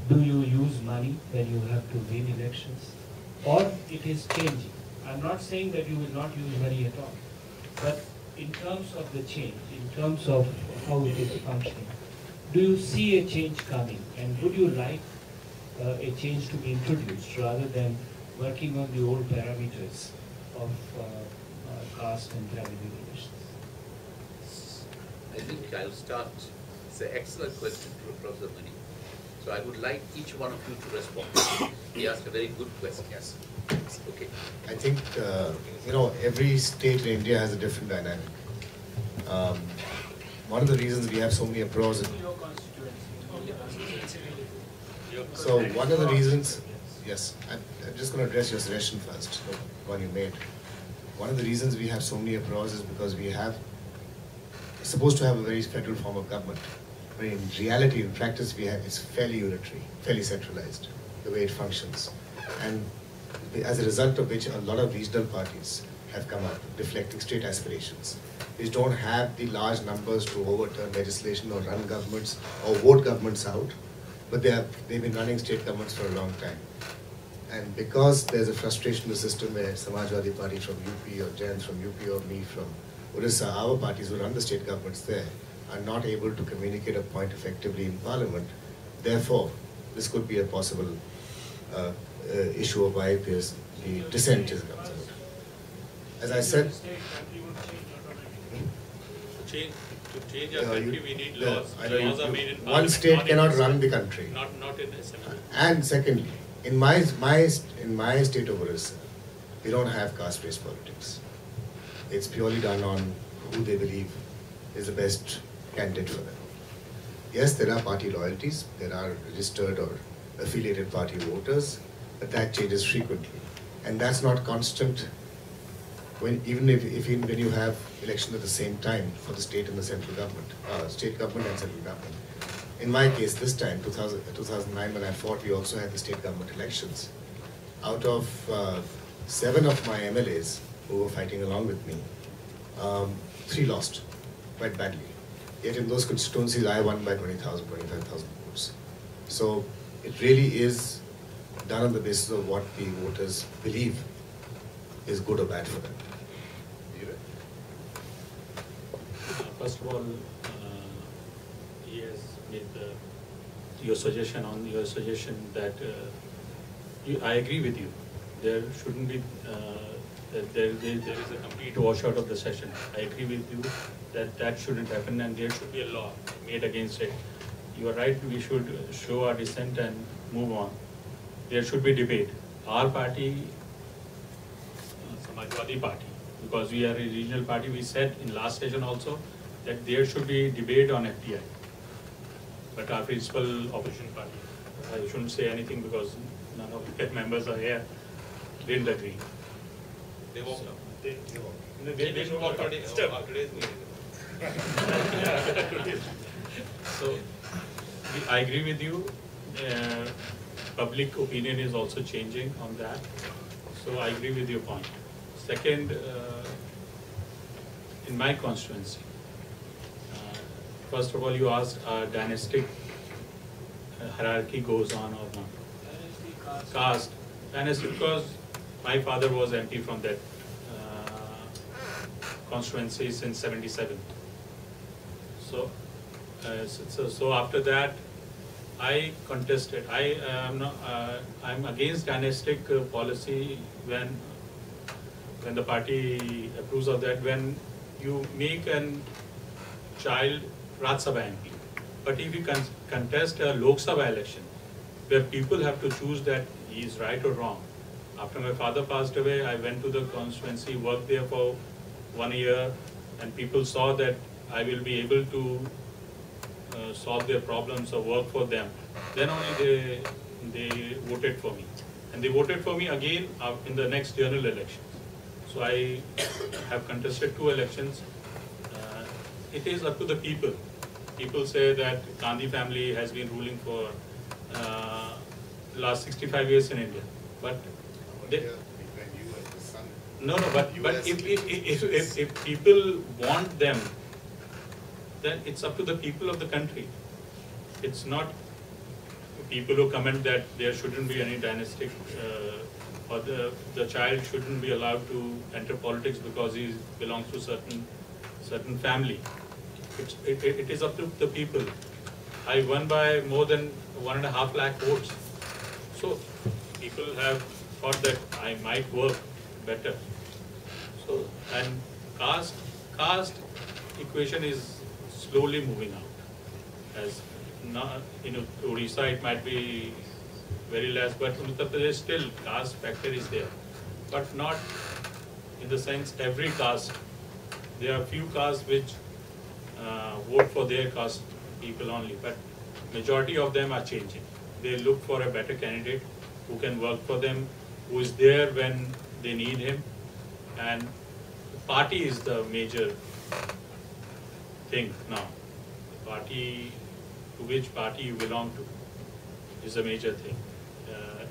Speaker 9: Do you use money when you have to win elections? Or it is changing? I'm not saying that you will not use money at all, but in terms of the change, in terms of how it is functioning, do you see a change coming? And would you like a change to be introduced rather than working on the old parameters of caste and family relations?
Speaker 1: I think I'll start. It's an excellent question to Professor Mani. So I would like each one of you to respond. He asked a very good question.
Speaker 2: Yes.
Speaker 1: Okay.
Speaker 2: I think, every state in India has a different dynamic. One of the reasons we have so many applause. So one of the reasons, yes, I'm just going to address your suggestion first, the one you made. One of the reasons we have so many applause is because we have supposed to have a very federal form of government. But in reality, in practice, it's fairly unitary, fairly centralized, the way it functions. And as a result of which, a lot of regional parties have come up, reflecting state aspirations, which don't have the large numbers to overturn legislation or run governments or vote governments out, but they've been running state governments for a long time. And because there's a frustration in the system where Samajwadi Party from UP or Jains from UP or me from Orissa, our parties who run the state governments there, are not able to communicate a point effectively in Parliament. Therefore, this could be a possible issue of why the dissent is concerned. As I said,
Speaker 8: To change our country, we need laws. The laws are made in Parliament.
Speaker 2: one state
Speaker 8: not
Speaker 2: cannot
Speaker 8: in
Speaker 2: run the country.
Speaker 8: Not in Assembly.
Speaker 2: And secondly, in my state of Orissa, we don't have caste-based politics. It's purely done on who they believe is the best candidate for them. Yes, there are party loyalties, there are registered or affiliated party voters, but that changes frequently. And that's not constant even when you have elections at the same time for the state and the central government, state government and central government. In my case, this time, 2009, when I fought, we also had the state government elections. Out of 7 of my MLAs who were fighting along with me, 3 lost quite badly. Yet in those constituencies, I won by 20,000, 25,000 votes. So it really is done on the basis of what the voters believe is good or bad for them.
Speaker 3: First of all, he has made your suggestion that I agree with you. There shouldn't be that there is a complete washout of the session. I agree with you that shouldn't happen, and there should be a law made against it. You are right. We should show our dissent and move on. There should be debate. Our party, Samajwadi Party, because we are a regional party, we said in last session also that there should be debate on FDI. But our principal opposition party, I shouldn't say anything because none of the members are here, didn't agree.
Speaker 8: They walked out.
Speaker 3: They
Speaker 8: didn't walk out today's meeting.
Speaker 3: So, I agree with you. Public opinion is also changing on that. So I agree with your point. Second, in my constituency, first of all, you asked dynastic hierarchy goes on or not. Caste. Dynastic, because my father was MP from that constituency since '77. So, so after that, I contested. I'm against dynastic policy when the party approves of that. When you make a child Rajya Sabha MP, but if you contest a Lok Sabha election, where people have to choose that he is right or wrong. After my father passed away, I went to the constituency, worked there for 1 year, and people saw that I will be able to solve their problems or work for them. Then only they voted for me. And they voted for me again in the next general election. So I have contested 2 elections. It is up to the people. People say that Gandhi family has been ruling for last 65 years in India. But but if people want them, then it's up to the people of the country. It's not people who comment that there shouldn't be any dynastic or the child shouldn't be allowed to enter politics because he belongs to certain family. It is up to the people. I won by more than 1.5 lakh votes.
Speaker 8: So people have thought that I might work better. So, and caste equation is slowly moving out. As now, Odisha it might be very less, but in Uttar Pradesh still caste factor is there. But not in the sense every caste. There are few castes which vote for their caste people only, but majority of them are changing. They look for a better candidate who can work for them, who is there when they need him, and party is the major thing now. Party, to which party you belong to, is a major thing.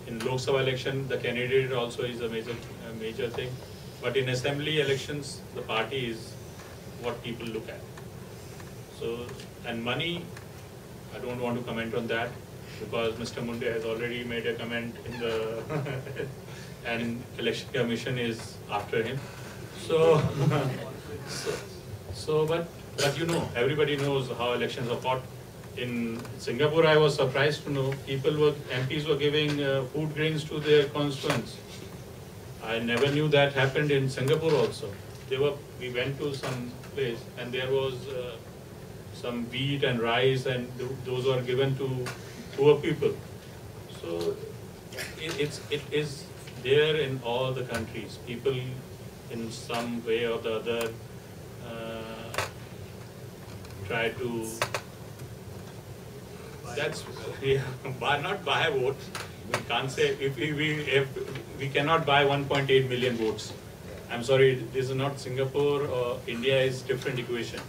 Speaker 8: In Lok Sabha election, the candidate also is a major thing, but in assembly elections, the party is what people look at. So, and money, I don't want to comment on that because Mr. Munde has already made a comment in the and election commission is after him. So, but everybody knows how elections are fought. In Singapore, I was surprised to know MPs were giving food grains to their constituents. I never knew that happened in Singapore also. We went to some place and there was some wheat and rice, and those were given to poor people. So it is there in all the countries. People in some way or the other try to. That's not buy votes. We can't say if we cannot buy 1.8 million votes. I'm sorry, this is not Singapore or India is different equation.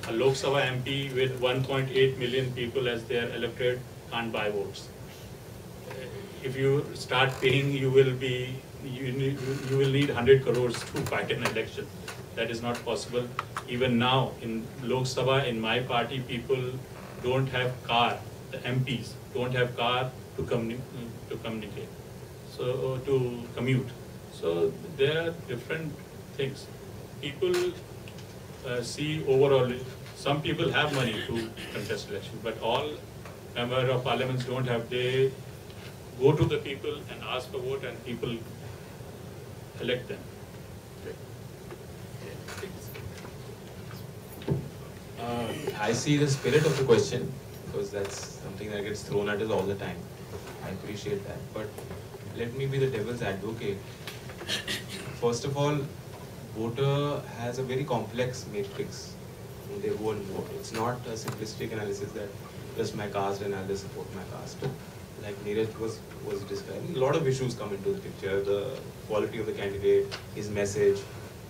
Speaker 8: A Lok Sabha MP with 1.8 million people as their electorate can't buy votes. If you start paying, you will need 100 crores to fight an election. That is not possible. Even now in Lok Sabha, in my party, people don't have car. The MPs don't have car to communicate, so to commute. So there are different things. People see overall. Some people have money to contest election, but all member of parliaments don't have. They go to the people and ask for vote, and people elect them.
Speaker 4: I see the spirit of the question, because that's something that gets thrown at us all the time. I appreciate that. But let me be the devil's advocate. First of all, voter has a very complex matrix when they go and vote. It's not a simplistic analysis that just my caste and I'll just support my caste. Like Neeraj was describing, a lot of issues come into the picture. The quality of the candidate, his message,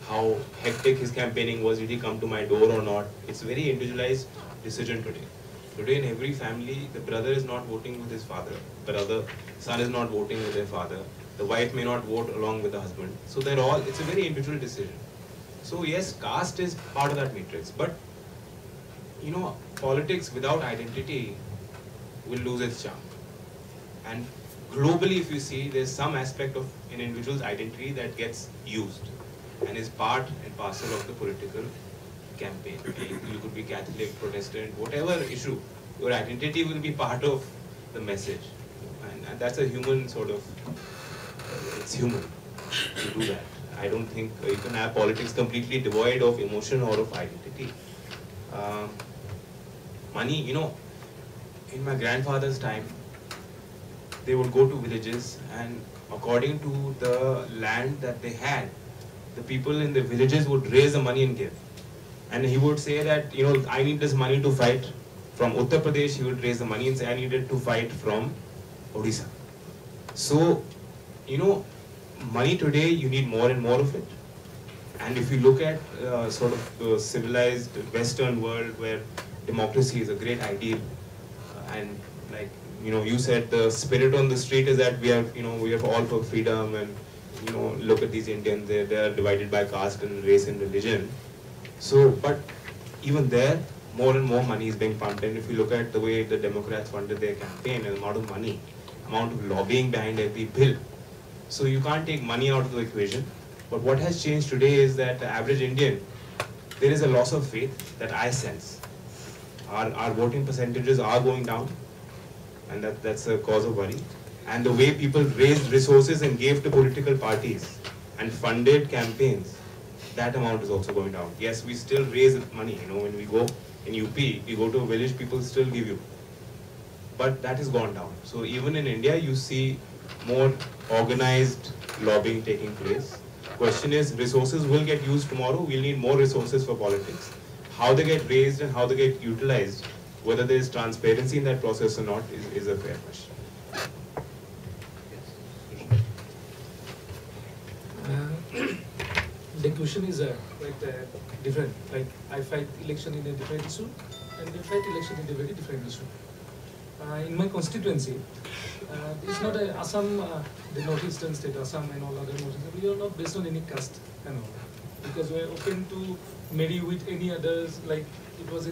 Speaker 4: how hectic his campaigning was, did he come to my door or not. It's a very individualized decision today. Today in every family, the brother is not voting with his father, the son is not voting with their father, the wife may not vote along with the husband. So it's a very individual decision. So yes, caste is part of that matrix, but politics without identity will lose its charm. And globally, if you see, there's some aspect of an individual's identity that gets used and is part and parcel of the political campaign. You could be Catholic, Protestant, whatever issue, your identity will be part of the message. And that's a human sort of, it's human to do that. I don't think you can have politics completely devoid of emotion or of identity. Money, in my grandfather's time, they would go to villages, and according to the land that they had, the people in the villages would raise the money and give. And he would say that, I need this money to fight from Uttar Pradesh. He would raise the money and say, I needed to fight from Odisha. So, money today, you need more and more of it. And if you look at sort of the civilized Western world where democracy is a great ideal, and like, you said the spirit on the street is that we are all for freedom, and, look at these Indians, they are divided by caste and race and religion. So, but even there, more and more money is being pumped. And if you look at the way the Democrats funded their campaign, and the amount of money, amount of lobbying behind every bill. So you can't take money out of the equation. But what has changed today is that the average Indian, there is a loss of faith that I sense. Our voting percentages are going down, and that's a cause of worry. and the way people raised resources and gave to political parties and funded campaigns, that amount is also going down. Yes, we still raise money, when we go in UP, we go to a village, people still give you. But that has gone down. So even in India, you see more organized lobbying taking place. Question is, resources will get used tomorrow. We'll need more resources for politics. How they get raised and how they get utilized, whether there is transparency in that process or not, is a fair question.
Speaker 5: The question is quite different. Like I fight election in a different issue, and they fight election in a very different issue. In my constituency, it's not a Assam, the northeastern state, Assam and all other northeastern. We are not based on any caste and all, because we are open to marry with any others. Like it was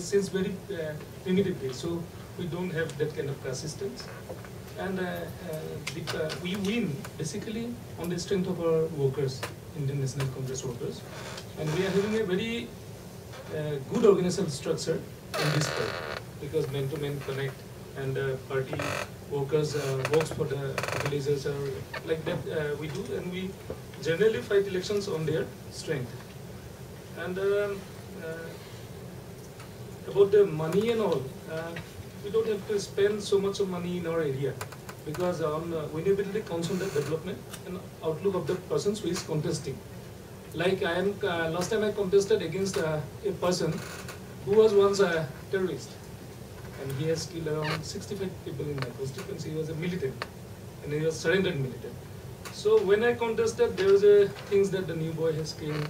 Speaker 5: since very primitive days. So we don't have that kind of caste systems. And we win basically on the strength of our workers, Indian National Congress workers, and we are having a very good organizational structure in this part, because man-to-man connect, and party workers works for the villagers, or like that we do, and we generally fight elections on their strength. And about the money and all, we don't have to spend so much of money in our area, because winnability comes from the development and outlook of the persons who is contesting. Like last time I contested against a person who was once a terrorist, and he has killed around 65 people in my constituency. He was a militant, and he was surrendered militant. So when I contested, there was things that the new boy has came,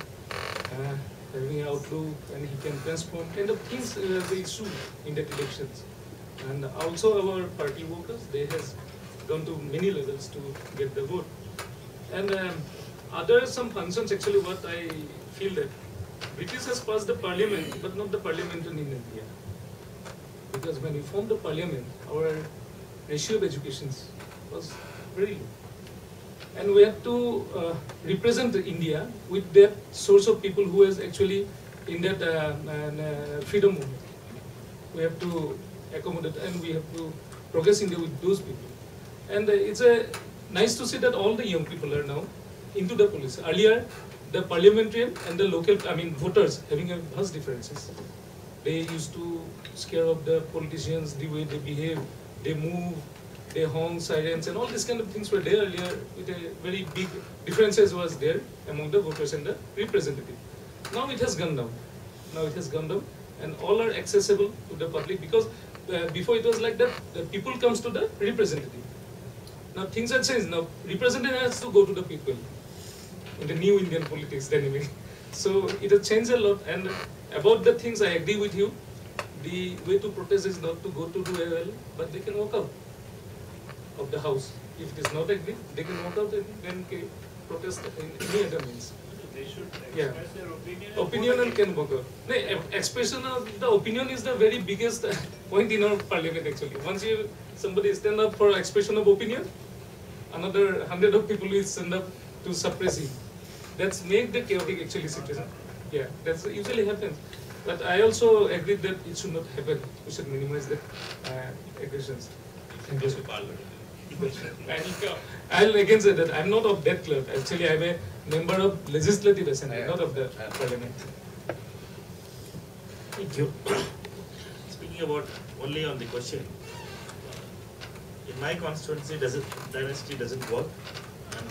Speaker 5: having an outlook, and he can transform, kind of things the issue in that elections. And also our party workers, they has gone to many levels to get the vote. And other some functions, actually what I feel that British has passed the parliament, but not the parliament in India. Because when we formed the parliament, our ratio of education was very low. And we have to represent India with that source of people who is actually in that freedom movement. We have to accommodate, and we have to progress India with those people. And it's nice to see that all the young people are now into the police. Earlier, the parliamentarian and the local, voters having a vast differences. They used to scare of the politicians, the way they behave, they move, they honk, sirens, and all these kind of things were there earlier. With a very big differences was there among the voters and the representative. Now it has gone down. And all are accessible to the public, because before it was like that, the people comes to the representative. Now things have changed. Now representative has to go to the people in the new Indian politics dynamic. So it has changed a lot. And about the things, I agree with you. The way to protest is not to go to do well, but they can walk out of the house. If it is not agreed, they can walk out and then protest in any other means.
Speaker 9: They should express their
Speaker 5: opinion and can walk out. No, expression of the opinion is the very biggest point in our parliament actually. Once somebody stand up for expression of opinion, another 100 of people will stand up to suppress it. That's make the chaotic actually situation. Yeah, that's usually happens. But I also agree that it should not happen. We should minimize the aggressions. I'll again say that I'm not of that club. Actually, I'm a member of Legislative Assembly, not of the Parliament.
Speaker 6: Thank you. Speaking about only on the question, in my constituency, dynasty doesn't work, and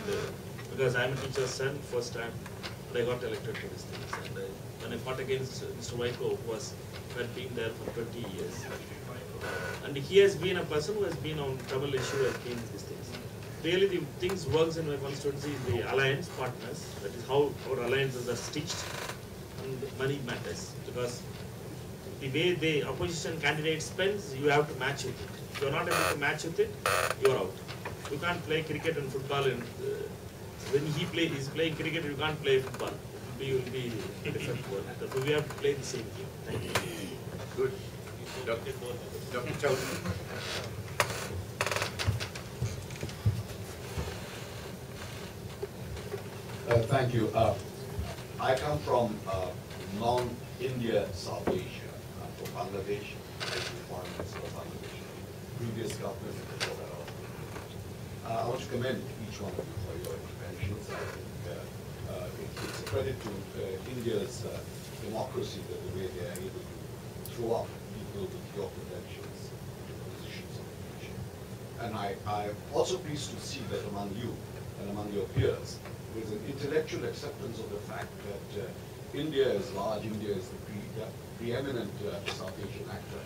Speaker 6: because I'm a teacher's son, first time, but I got elected to these things. And when I fought against Mr. Waiko, who had been there for 20 years, and he has been a person who has been on trouble issue against these things. Really, the things works in my constituency is the alliance partners. That is how our alliances are stitched, and money matters, because the way the opposition candidate spends, you have to match with it. If you are not able to match with it, you are out. You can't play cricket and football, and when he is playing cricket, you can't play football. You will be a different world. So we have to play the same game. Thank you.
Speaker 1: Good. Dr. Chowdhury.
Speaker 10: Thank you. I come from non-India South Asia, from Bangladesh, Foreign Minister of Bangladesh. previous government before that also. I want to commend each one of you for your interventions. I think it's a credit to India's democracy that the way they are able to throw up people with your credentials to positions of leadership. And I'm also pleased to see that among you and among your peers, there's an intellectual acceptance of the fact that India is large, India is the preeminent South Asian actor,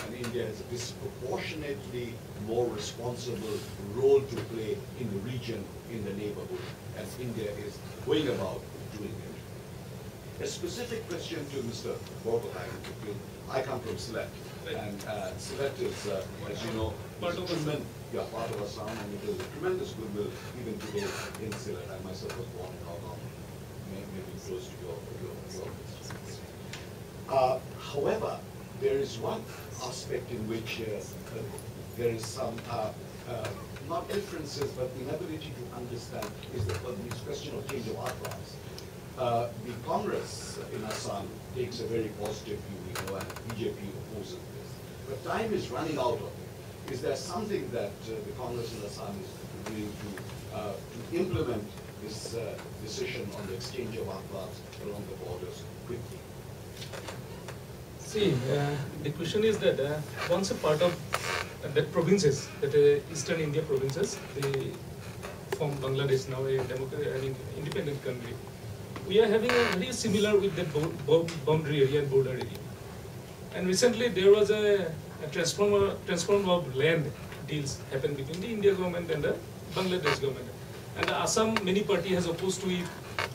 Speaker 10: and India has a disproportionately more responsible role to play in the region, in the neighborhood, and India is going about doing it. A specific question to Mr. Borgohain, because I come from Sylhet, and Sylhet is, as you know, part of Assam, and it is a tremendous goodwill even today in Sylhet. I myself was born in Hong maybe close to your constituency. However, there is one aspect in which there is some, not differences, but inability to understand is the question of change of outcomes. The Congress in Assam takes a very positive view, we know, and BJP opposes this. But time is running out of it. Is there something that the Congress in Assam is doing to implement this decision on the exchange of outcomes along the borders quickly?
Speaker 5: See, the question is that once a part of that provinces, that Eastern India provinces, they form Bangladesh now an independent country. We are having a very similar with the boundary area and border area. And recently there was a transform of land deals happened between the India government and the Bangladesh government. And the Assam many party has opposed to it.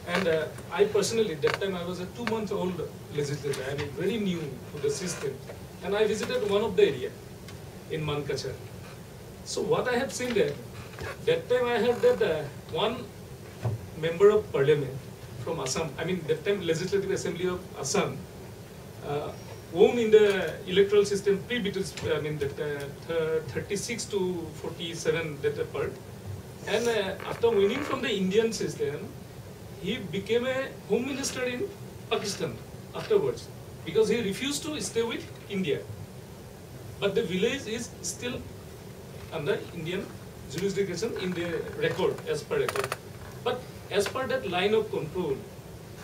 Speaker 5: And I personally, that time I was a 2-month-old legislator. I mean, very new to the system. And I visited one of the area in Mankachar. So what I have seen there, that time I heard that one member of parliament from Assam, I mean that time Legislative Assembly of Assam, won in the electoral system pre-British, I mean that 36 to 47 that part. And after winning from the Indian system, he became a home minister in Pakistan afterwards because he refused to stay with India. But the village is still under Indian jurisdiction in the record, as per record. But as per that line of control,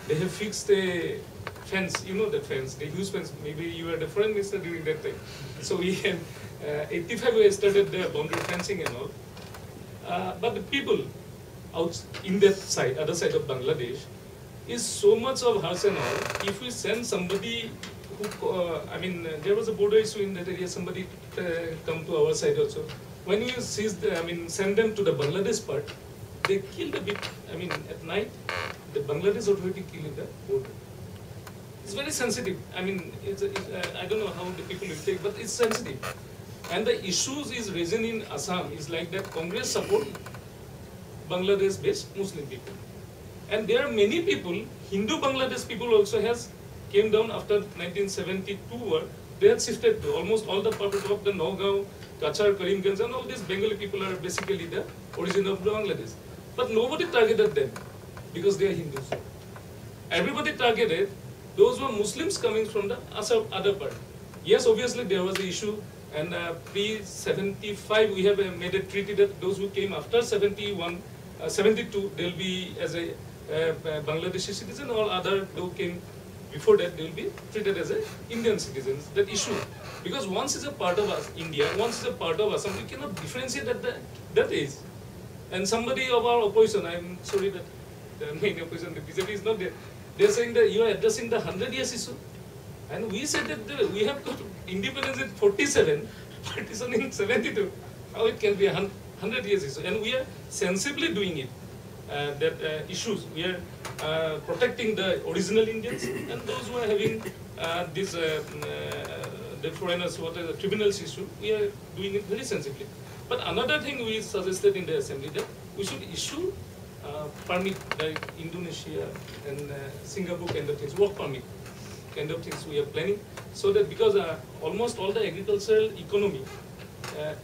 Speaker 5: they have fixed a fence, you know that fence, the huge fence, maybe you were the foreign minister during that time. So we can, 85 we started the boundary fencing and all. But the people out in that side, other side of Bangladesh, is so much of harsh and all. If we send somebody who, I mean, there was a border issue in that area, somebody come to our side also. When we seize the, I mean, send them to the Bangladesh part, they killed a bit, I mean, at night, the Bangladesh authority killed the border. It's very sensitive. I mean, I don't know how the people will take, but it's sensitive. And the issues is raising in Assam is like that Congress support Bangladesh-based Muslim people. And there are many people, Hindu Bangladesh people also has came down after 1972 war. They had shifted to almost all the part of the Nagaon, Kachar, Karimganj, and all these Bengali people are basically the origin of Bangladesh. But nobody targeted them because they are Hindus. Everybody targeted those were Muslims coming from the other part. Yes, obviously there was the issue, and pre-75 we have made a treaty that those who came after 71, 72, they'll be as a Bangladeshi citizen, or other who came before that, they'll be treated as a Indian citizens. That issue, because once is a part of us, India, once is a part of Assam, we cannot differentiate at that age. And somebody of our opposition, I'm sorry that the main opposition, the BJP is not there. They're saying that you are addressing the 100 years issue. And we said that we have got independence in 47, partition in 72. How it can be a 100 years issue? And we are sensibly doing it. That issues, we are protecting the original Indians and those who are having this, the foreigners, what is the tribunals issue, we are doing it very sensibly. But another thing we suggested in the assembly that we should issue permit like Indonesia and Singapore kind of things, work permit kind of things we are planning, so that because almost all the agricultural economy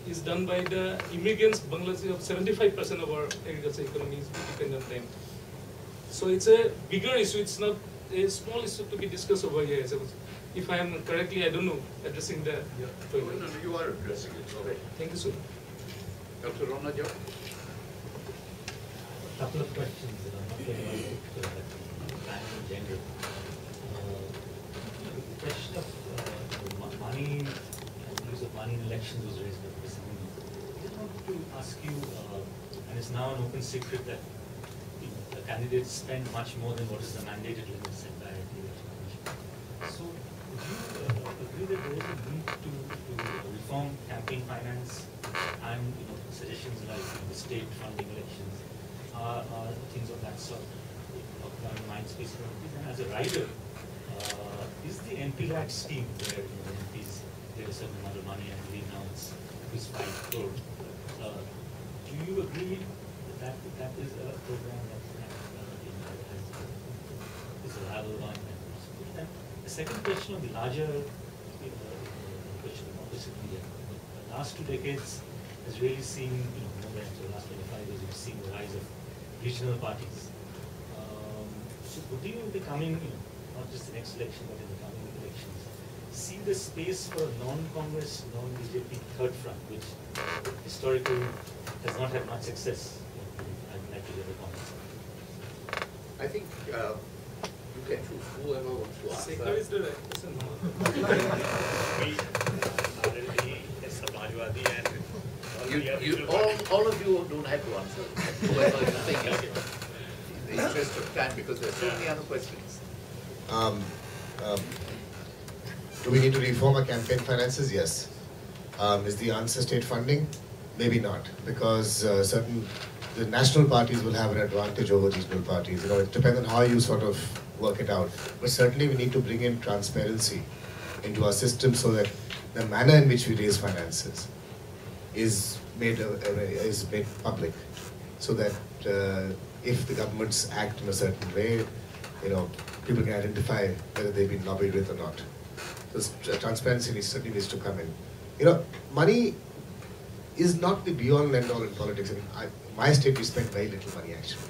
Speaker 5: is done by the immigrants. Bangladesh, 75% of our agricultural economy is dependent on them. So it's a bigger issue. It's not a small issue to be discussed over here. So if I am correctly, I don't know, addressing the toilet.
Speaker 10: No, you are addressing it.
Speaker 5: Right. Thank you, sir.
Speaker 1: Dr. Rona Joe?
Speaker 11: A couple of questions, not very well, time in general. The question of money and use of money in elections was raised by Professor Moody. I just wanted to ask you, and it's now an open secret that the candidates spend much more than what is the mandated limit set by the Election Commission. So, would you agree that there is a need to reform campaign finance and suggestions like the state funding elections are things of that sort of Mindspace communities? And as a rider, is the MPLAD scheme where MPs get a certain amount of money and now it's 5 crore? Do you agree that that is a program that is a viable one? And the second question on the larger question of obviously the last 2 decades has really seen, more than the last 25 years, we've seen the rise of regional parties. So would you be coming, not just the next election, but in the coming elections, see the space for a non-Congress, non-BJP third front, which historically has not had much success? I'd like to hear the comments.
Speaker 1: I think you can choose whoever wants to answer.
Speaker 5: Sekar is the right person.
Speaker 1: All of you don't have to answer. Whoever you think is in the interest of time, because there are so many other questions.
Speaker 2: Do we need to reform our campaign finances? Yes. Is the answer state funding? Maybe not, because the national parties will have an advantage over regional parties. It depends on how you sort of work it out. But certainly we need to bring in transparency into our system so that the manner in which we raise finances is made public, so that if the governments act in a certain way, people can identify whether they've been lobbied with or not. So transparency certainly needs to come in. Money is not the be-all and end-all in politics. My state, we spend very little money actually.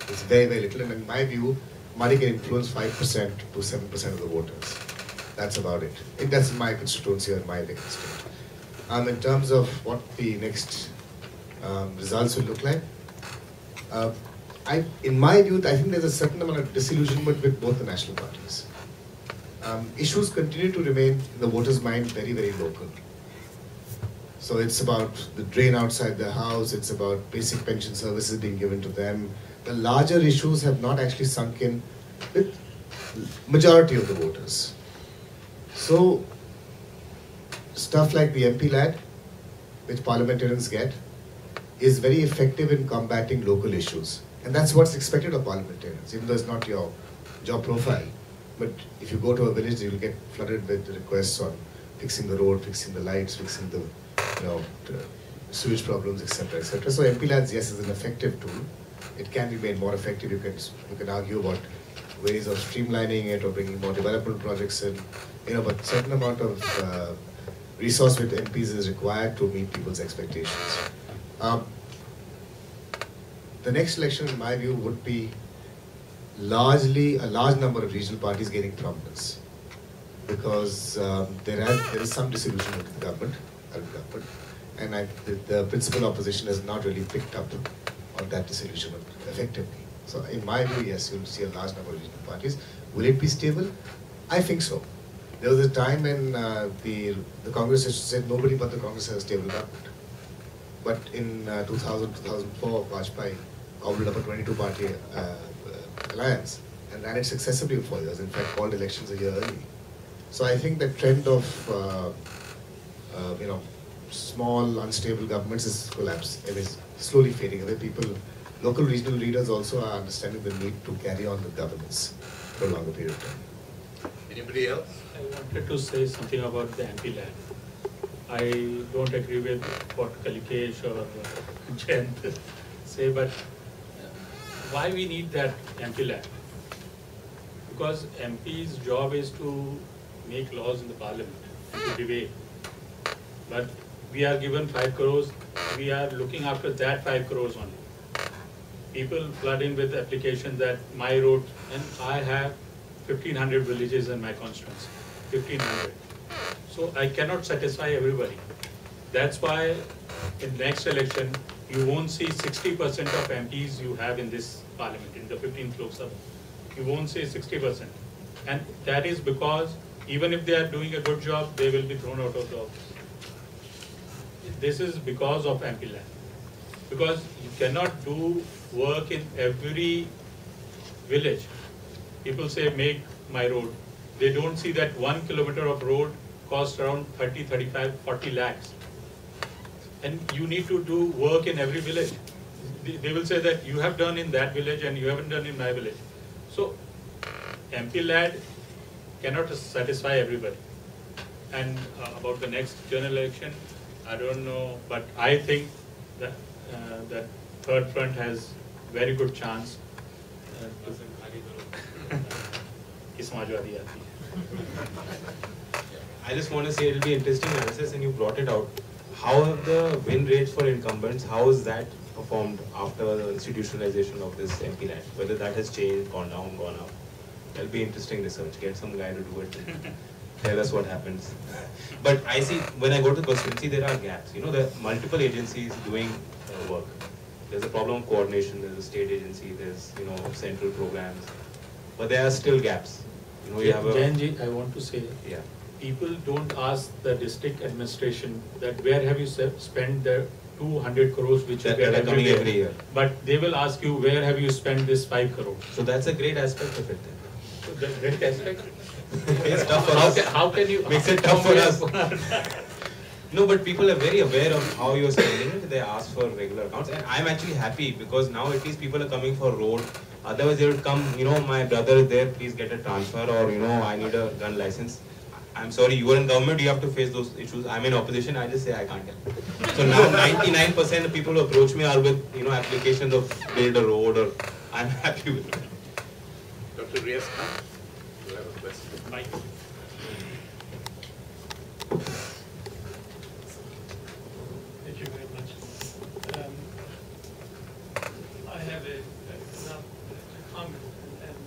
Speaker 2: It's very, very little, and in my view, money can influence 5% to 7% of the voters. That's about it. That's my constituency or my biggest state. In terms of what the next results will look like, in my view, I think there's a certain amount of disillusionment with both the national parties. Issues continue to remain in the voters' mind very, very local. So it's about the drain outside the house, it's about basic pension services being given to them. The larger issues have not actually sunk in with majority of the voters. So stuff like the MPLAD, which parliamentarians get, is very effective in combating local issues. And that's what's expected of parliamentarians, even though it's not your job profile. But if you go to a village, you'll get flooded with requests on fixing the road, fixing the lights, fixing the sewage problems, etc., etc. So MPLADS, yes, is an effective tool. It can be made more effective. You can argue about ways of streamlining it or bringing more development projects in. But certain amount of resource with MPs is required to meet people's expectations. The next election, in my view, would be largely a large number of regional parties gaining prominence, because there is some disillusionment with the government, and the principal opposition has not really picked up on that disillusionment effectively. So in my view, yes, you'll see a large number of regional parties. Will it be stable? I think so. There was a time when the Congress said nobody but the Congress has a stable government. But in 2000, 2004, Vajpayee cobbled up a 22-party alliance and ran it successively for 4 years. In fact, called elections a year early. So I think the trend of small, unstable governments is collapse. It is slowly fading away. Local regional leaders also are understanding the need to carry on with governance for a longer period of time.
Speaker 1: Anybody else?
Speaker 8: I wanted to say something about the MPLAD. I don't agree with what Kalikesh or Jayant say, but why we need that MPLAD? Because MP's job is to make laws in the parliament, to debate. But we are given 5 crores, we are looking after that 5 crores only. People flood in with applications that my road, and I have 1,500 villages in my constituency, 1,500. So I cannot satisfy everybody. That's why in next election, you won't see 60% of MPs you have in this parliament, in the 15th Lok Sabha. You won't see 60%. And that is because even if they are doing a good job, they will be thrown out of the office. This is because of MP land. Because you cannot do work in every village. People say, make my road. They don't see that 1 kilometer of road costs around 30, 35, 40 lakhs. And you need to do work in every village. They will say that you have done in that village and you haven't done in my village. So MP lad cannot satisfy everybody. And about the next general election, I don't know, but I think that that Third Front has very good chance.
Speaker 4: I just want to say it'll be interesting analysis, and you brought it out. How have the win rates for incumbents, how is that performed after the institutionalization of this MP land? Whether that has changed, gone down, gone up? That'll be interesting research. Get some guy to do it. Tell us what happens. But I see, when I go to the constituency, there are gaps. You know, there are multiple agencies doing work. There's a problem of coordination, there's a state agency, there's, you know, central programs. But there are still gaps. You know, you have a...
Speaker 8: Jainji, I want to say,
Speaker 4: yeah.
Speaker 8: People don't ask the district administration that where have you spent the 200 crores which you get
Speaker 4: coming every year.
Speaker 8: But they will ask you where have you spent this 5 crores.
Speaker 4: So that's a great aspect of it then.
Speaker 8: So that's a great aspect.
Speaker 4: It's tough for us.
Speaker 8: How can you...
Speaker 4: Makes it tough for us. No, but people are very aware of how you're spending it. They ask for regular accounts. And I'm actually happy because now at least people are coming for road. Otherwise they would come, you know, my brother is there, please get a transfer, or, you know, I need a gun license. I'm sorry, you are in government, you have to face those issues. I'm in opposition, I just say I can't help. So now 99% of people who approach me are with, you know, applications of build a road, or I'm happy with it.
Speaker 10: Dr. Riaz Khan, you have a question?
Speaker 8: Mike.
Speaker 12: Thank you very much. I have a comment and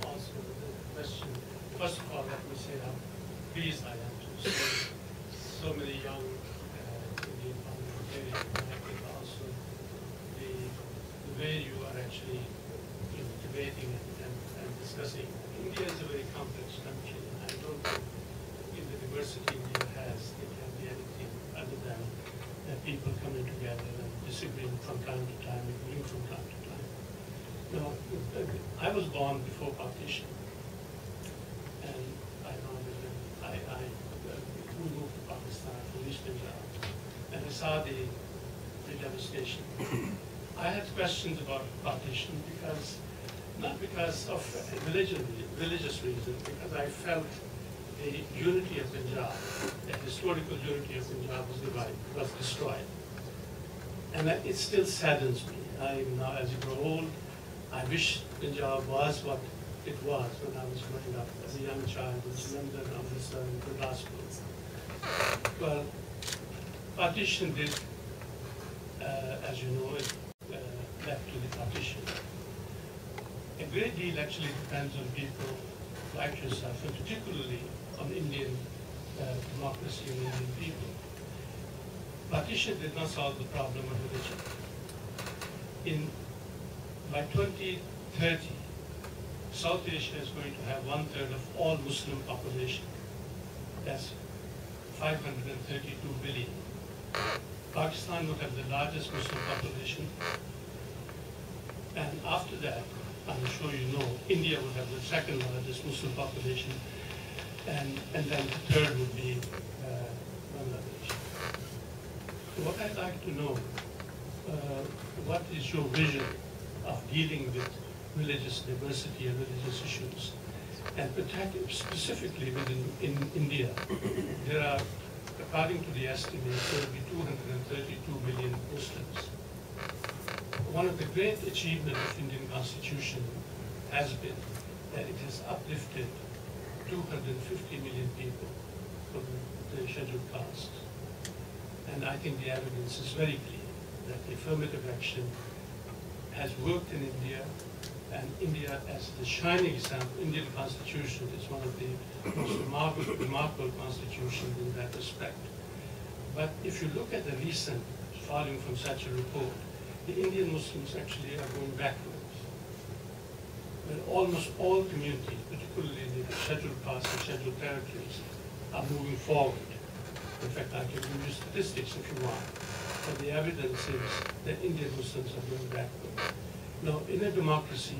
Speaker 12: also a question. First of all, let me say how pleased I am to see so many young Indian parliamentarians, and I think also the way you are actually debating and discussing. India is a very complex country, and I don't think in the diversity India has, there can be anything other than people coming together and disagreeing from time to time, agreeing from time to time. Now, I was born before partition. And I know that we moved to Pakistan from East Bengal, and I saw the devastation. I had questions about partition because, not because of religious reasons, because I felt the unity of Punjab, the historical unity of Punjab was destroyed. And it still saddens me. Now, as you grow old, I wish Punjab was what it was when I was growing up as a young child in Jalandhar, Amritsar, and Gurdaspur. Well, partition did, as you know, it led to the partition. A great deal actually depends on people like yourself, and particularly on Indian democracy and Indian people. Partition did not solve the problem of religion. By 2030, South Asia is going to have 1/3 of all Muslim population. That's 532 billion. Pakistan would have the largest Muslim population. And after that, I'm sure you know, India would have the second largest Muslim population. And then the third would be Bangladesh. So what I'd like to know, what is your vision of dealing with religious diversity and religious issues? And specifically in India, there are, according to the estimates, there will be 232 million Muslims. One of the great achievements of Indian Constitution has been that it has uplifted 250 million people from the scheduled caste. And I think the evidence is very clear that the affirmative action has worked in India, And India, as the shining example, Indian Constitution is one of the most remarkable constitutions in that respect. But if you look at the recent, following from such a report, the Indian Muslims actually are going backwards. But almost all communities, particularly the scheduled castes and scheduled territories, are moving forward. In fact, I can give you statistics if you want. But the evidence is that Indian Muslims are going backward. Now, in a democracy,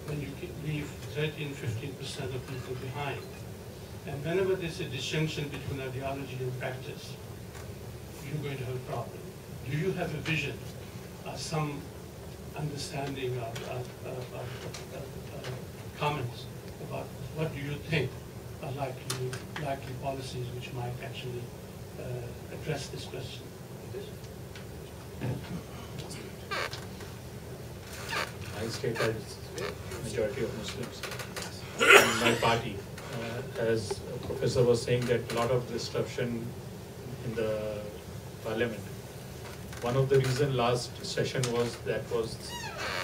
Speaker 12: when you leave 13, 15% of people behind, and whenever there's a distinction between ideology and practice, you're going to have a problem. Do you have a vision, some understanding of comments about what do you think are likely policies which might actually address this question?
Speaker 8: I state as majority of Muslims. And my party, as a professor was saying, that a lot of disruption in the parliament. One of the reasons last session was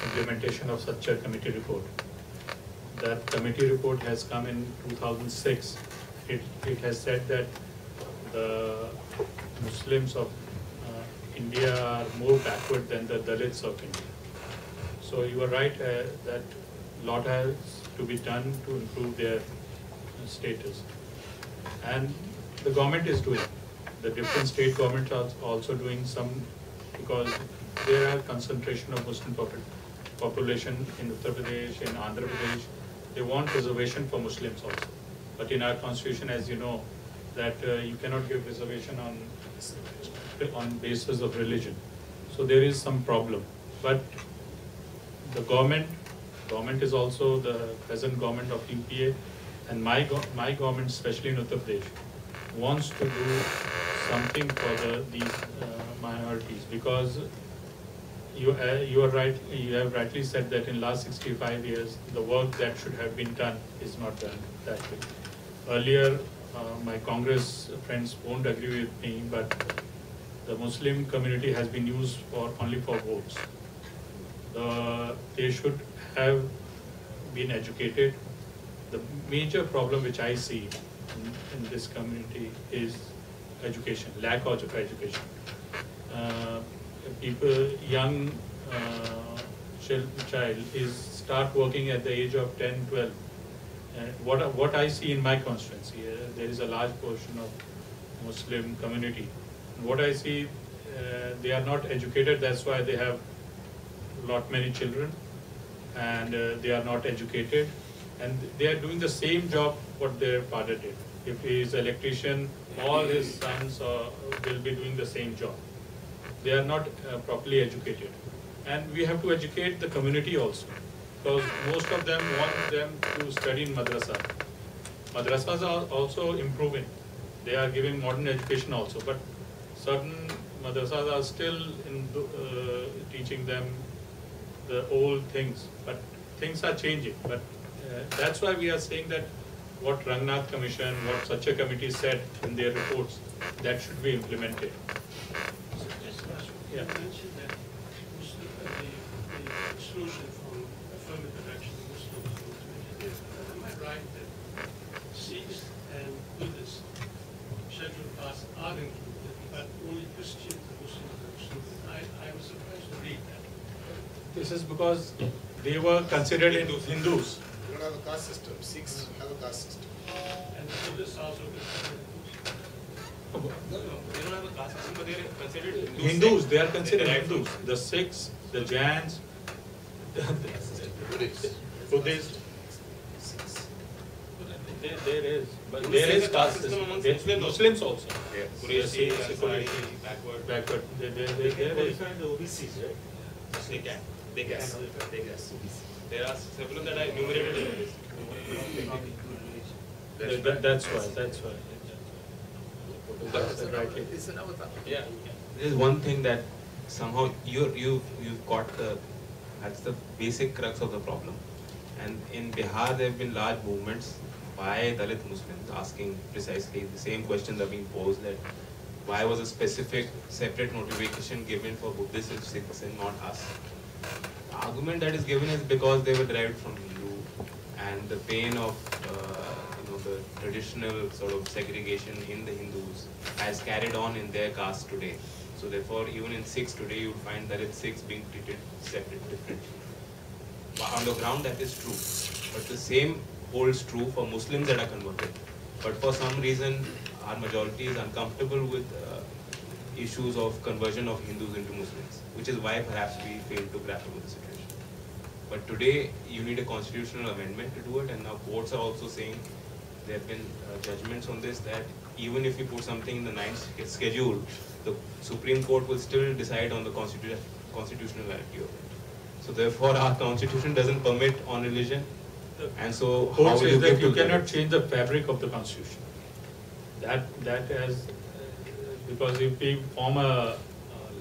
Speaker 8: implementation of such a committee report. That committee report has come in 2006. It has said that the Muslims of India are more backward than the Dalits of India. So you are right that a lot has to be done to improve their status. And the government is doing. The different state governments are also doing some, because there are concentration of Muslim population in Uttar Pradesh, in Andhra Pradesh. They want reservation for Muslims also. But in our constitution, as you know, that you cannot give reservation on basis of religion. So there is some problem. But the government is also the present government of UPA, and my government, especially in Uttar Pradesh, wants to do something for these minorities, because you are right. You have rightly said that in last 65 years, the work that should have been done is not done that way. Earlier, my Congress friends won't agree with me, but the Muslim community has been used only for votes. They should have been educated. The major problem which I see in this community is education, lack of education. Young child start working at the age of 10, 12. What I see in my constituency, there is a large portion of Muslim community. What I see, they are not educated. That's why they have many children, and they are not educated, and they are doing the same job what their father did. If he is an electrician, all his sons will be doing the same job. They are not properly educated, and we have to educate the community also, because most of them want them to study in madrasa. Madrasas are also improving. They are giving modern education also, but certain madrasas are still teaching them the old things, but things are changing. But that's why we are saying that what Rangnath Commission, what such a committee said in their reports, that should be implemented.
Speaker 12: You mentioned that the exclusion from affirmative action of Muslims was 20 years. Am I right that Sikhs and Buddhists, scheduled castes, are included, but only Christians and Muslims are excluded? I was surprised to read that.
Speaker 8: This is because they were considered Hindus.
Speaker 2: We don't have a caste system. Sikhs have a caste system.
Speaker 12: And the Buddhists also considered Hindus.
Speaker 11: No, they don't have a caste system, but they are considered
Speaker 8: Hindus, they are considered Hindus. The Sikhs, the Jains, the Buddhists. There is, but there is caste system amongst Muslims also.
Speaker 11: Qurayshi, Ansari, backward.
Speaker 8: There is.
Speaker 11: The OBCs, right? They can. They guess. There are several that I enumerated in the list.
Speaker 8: That's why.
Speaker 1: It's an avatar.
Speaker 11: Yeah.
Speaker 4: There is one thing that somehow you've got that's the basic crux of the problem. And in Bihar, there have been large movements by Dalit Muslims asking precisely the same questions are being posed, that why was a specific separate notification given for Buddhists and Sikhs and not us? argument that is given is because they were derived from Hindu, and the pain of the traditional sort of segregation in the Hindus has carried on in their caste today. So therefore, even in Sikhs today, you would find that it's Sikhs being treated separate, differently. But on the ground, that is true. But the same holds true for Muslims that are converted. But for some reason, our majority is uncomfortable with issues of conversion of Hindus into Muslims, which is why perhaps we fail to grapple with the situation. But today, you need a constitutional amendment to do it, and now courts are also saying there have been judgments on this, that even if you put something in the 9th schedule, the Supreme Court will still decide on the constitutionality of it. So therefore, our constitution doesn't permit on religion, and so
Speaker 8: Court
Speaker 4: how will
Speaker 8: says
Speaker 4: you
Speaker 8: that
Speaker 4: give
Speaker 8: you
Speaker 4: to them?
Speaker 8: cannot change the fabric of the constitution. That has, because if we form a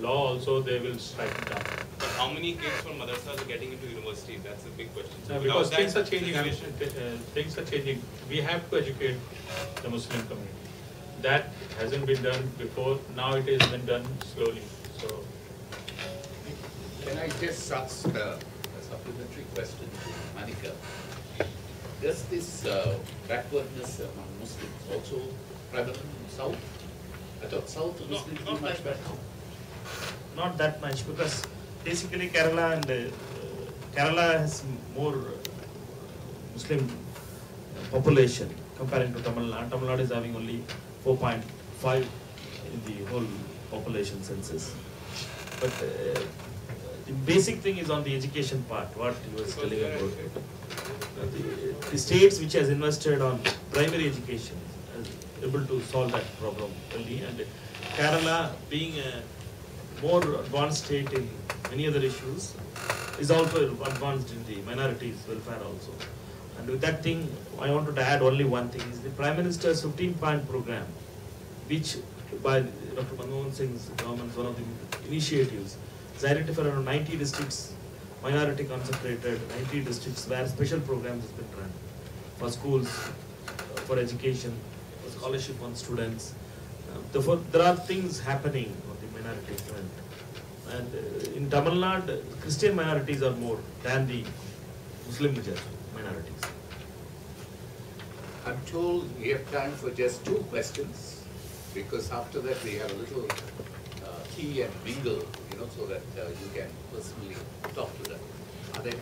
Speaker 8: law also, they will strike it down.
Speaker 4: But how many kids from madrasas are getting into university? That's a big question. So
Speaker 8: Because
Speaker 4: without
Speaker 8: things
Speaker 4: that
Speaker 8: are changing.
Speaker 4: situation-
Speaker 8: Things are changing. We have to educate the Muslim community. That hasn't been done before. Now it has been done slowly. So,
Speaker 1: Can I just ask a supplementary question to Manika? Does this backwardness among Muslims also prevalent in South? I thought South Muslims do much better.
Speaker 6: Not that much, because basically Kerala has more Muslim population comparing to Tamil Nadu. Tamil Nadu is having only 4.5 in the whole population census. But the basic thing is on the education part, what he was telling about. The states which has invested on primary education is able to solve that problem early, and Kerala, being a more advanced state in many other issues, is also advanced in the minorities welfare also. And with that thing, I wanted to add only one thing, is the Prime Minister's 15-point program, which by Dr. Manmohan Singh's government, one of the initiatives, is identified around 90 districts, minority concentrated, 90 districts where special programs has been run for schools, for education, for scholarship on students. Therefore, there are things happening on the minority front. And in Tamil Nadu, Christian minorities are more than the Muslim minorities.
Speaker 1: I'm told we have time for just 2 questions, because after that we have a little tea and mingle, so that you can personally talk to them. Are there?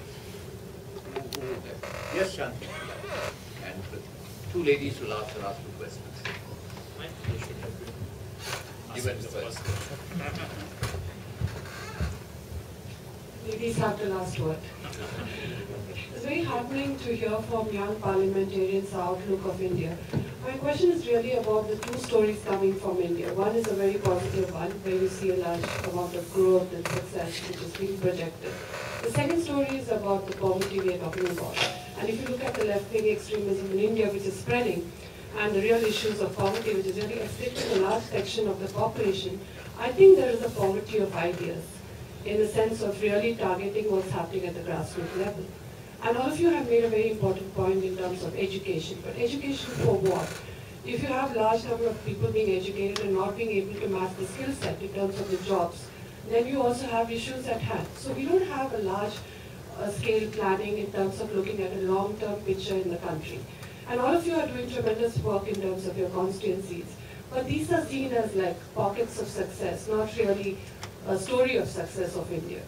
Speaker 1: Yes, Shanti. And the 2 ladies will ask 2 questions. You went first.
Speaker 13: Ladies have the last word. It's very heartening to hear from young parliamentarians the outlook of India. My question is really about the 2 stories coming from India. One is a very positive one, where you see a large amount of growth and success which is being projected. The second story is about the poverty we are talking about. And if you look at the left-wing extremism in India, which is spreading, and the real issues of poverty, which is really afflicting a large section of the population, I think there is a poverty of ideas, in the sense of really targeting what's happening at the grassroots level. And all of you have made a very important point in terms of education. But education for what? If you have large number of people being educated and not being able to match the skill set in terms of the jobs, then you also have issues at hand. So we don't have a large scale planning in terms of looking at a long-term picture in the country. And all of you are doing tremendous work in terms of your constituencies. But these are seen as like pockets of success, not really a story of success of India.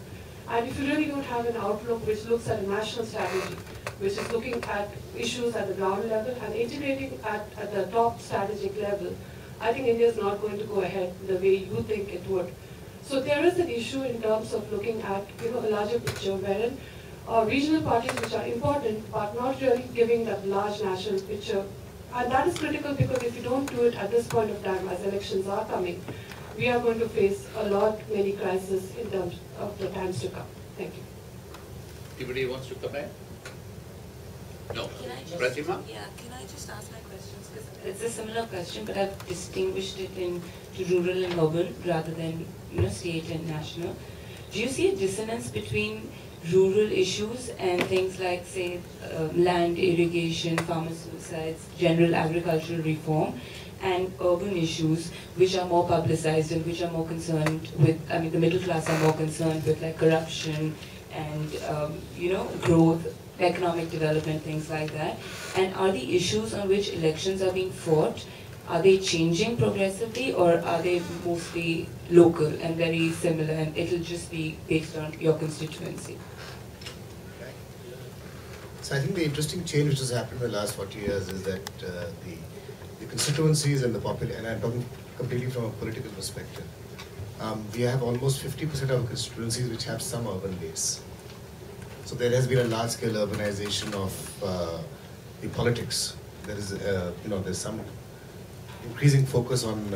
Speaker 13: And if you really don't have an outlook which looks at a national strategy, which is looking at issues at the ground level and integrating at the top strategic level, I think India is not going to go ahead the way you think it would. So there is an issue in terms of looking at a larger picture wherein regional parties which are important but not really giving that large national picture. And that is critical, because if you don't do it at this point of time as elections are coming, we are going to face many crises in terms of the times to come. Thank you.
Speaker 1: Anybody wants to come in? No. Pratima?
Speaker 14: Yeah, can I just ask my questions? Because it's a similar question, but I've distinguished it into rural and urban rather than state and national. Do you see a dissonance between rural issues and things like, say, land irrigation, farmer suicides, general agricultural reform, and urban issues which are more publicized and which are more concerned with, the middle class are more concerned with, like corruption and growth, economic development, things like that? And are the issues on which elections are being fought, are they changing progressively, or are they mostly local and very similar, and it'll just be based on your constituency?
Speaker 2: So I think the interesting change which has happened in the last 40 years is that the constituencies and the population, and I'm talking completely from a political perspective, we have almost 50% of our constituencies which have some urban base. So there has been a large-scale urbanization of the politics. There is, there's some increasing focus on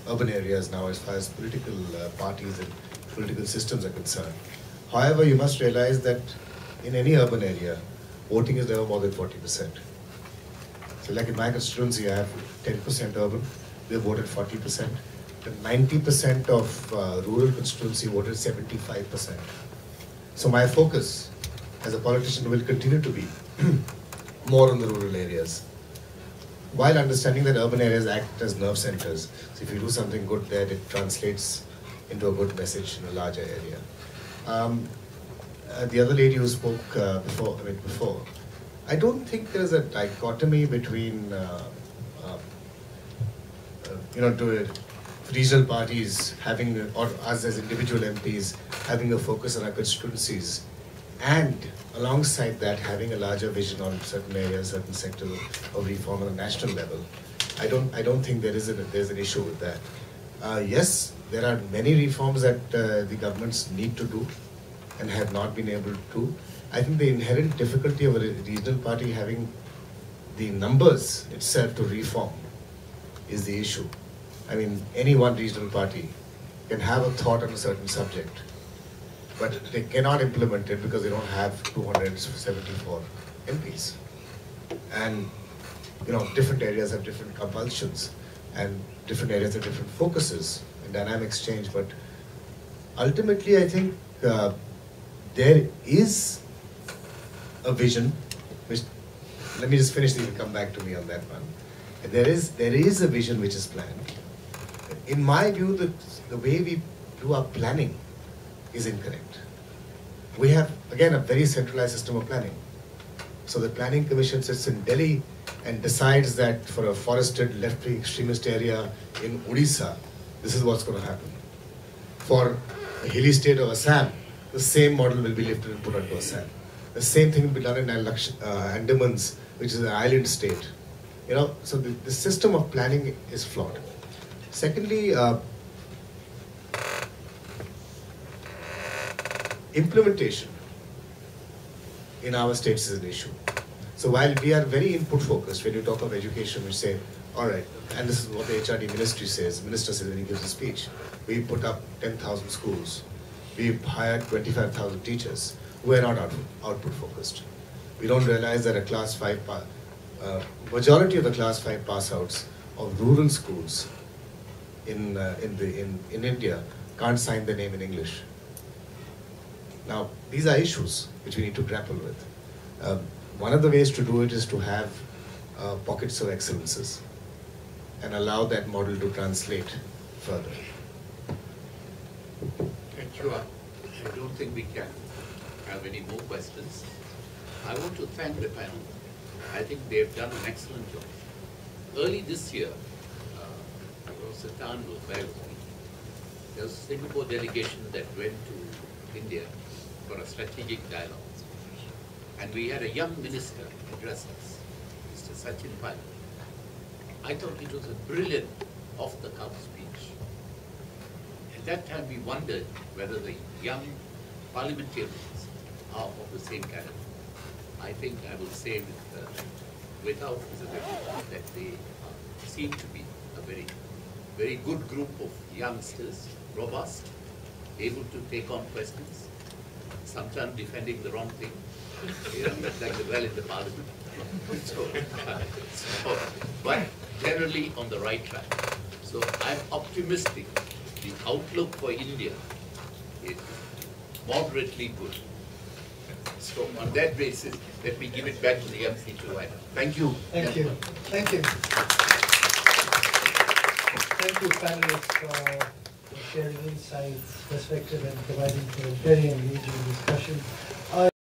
Speaker 2: urban areas now as far as political parties and political systems are concerned. However, you must realize that in any urban area, voting is never more than 40%. So like in my constituency, I have 10% urban, they voted 40%. The 90% of rural constituency voted 75%. So my focus as a politician will continue to be more on the rural areas, while understanding that urban areas act as nerve centers. So if you do something good there, it translates into a good message in a larger area. The other lady who spoke before, I don't think there is a dichotomy between regional parties having, or us as individual MPs having a focus on our constituencies, and alongside that having a larger vision on certain areas, certain sectors of reform on a national level. I don't think there's an issue with that. Yes, there are many reforms that the governments need to do and have not been able to. I think the inherent difficulty of a regional party having the numbers itself to reform is the issue. I mean, any one regional party can have a thought on a certain subject, but they cannot implement it because they don't have 274 MPs. And different areas have different compulsions, and different areas have different focuses and dynamics change. But ultimately, I think there is a vision, which, let me just finish this and come back to me on that one. There is a vision which is planned. In my view, the way we do our planning is incorrect. We have, again, a very centralized system of planning. So the Planning Commission sits in Delhi and decides that for a forested left-wing extremist area in Odisha, this is what's going to happen. For a hilly state of Assam, the same model will be lifted and put onto Assam. The same thing will be done in Andamans, which is an island state. So the system of planning is flawed. Secondly, implementation in our states is an issue. So while we are very input focused, when you talk of education, we say, all right, and this is what the HRD ministry says, minister says when he gives a speech, we put up 10,000 schools, we've hired 25,000 teachers who are not output focused. We don't realize that a class 5, majority of the class 5 pass outs of rural schools in India can't sign their name in English. Now, these are issues which we need to grapple with. One of the ways to do it is to have pockets of excellences and allow that model to translate further.
Speaker 1: Thank you. I don't think we can have any more questions. I want to thank the panel. I think they've done an excellent job. Early this year, Satan was there with me. There was a Singapore delegation that went to India for a strategic dialogue. And we had a young minister address us, Mr. Sachin Pai. I thought it was a brilliant off-the-cuff speech. At that time we wondered whether the young parliamentarians are of the same caliber. I think I will say without reservation that they seem to be a very, very good group of youngsters, robust, able to take on questions, sometimes defending the wrong thing, like the well in the parliament. But generally on the right track. So I'm optimistic. The outlook for India is moderately good. So on that basis, let me give it back to the MC to write. Thank you.
Speaker 15: Thank you. Thank you. Thank you, panelists, for sharing insights, perspective, and providing for a very engaging discussion.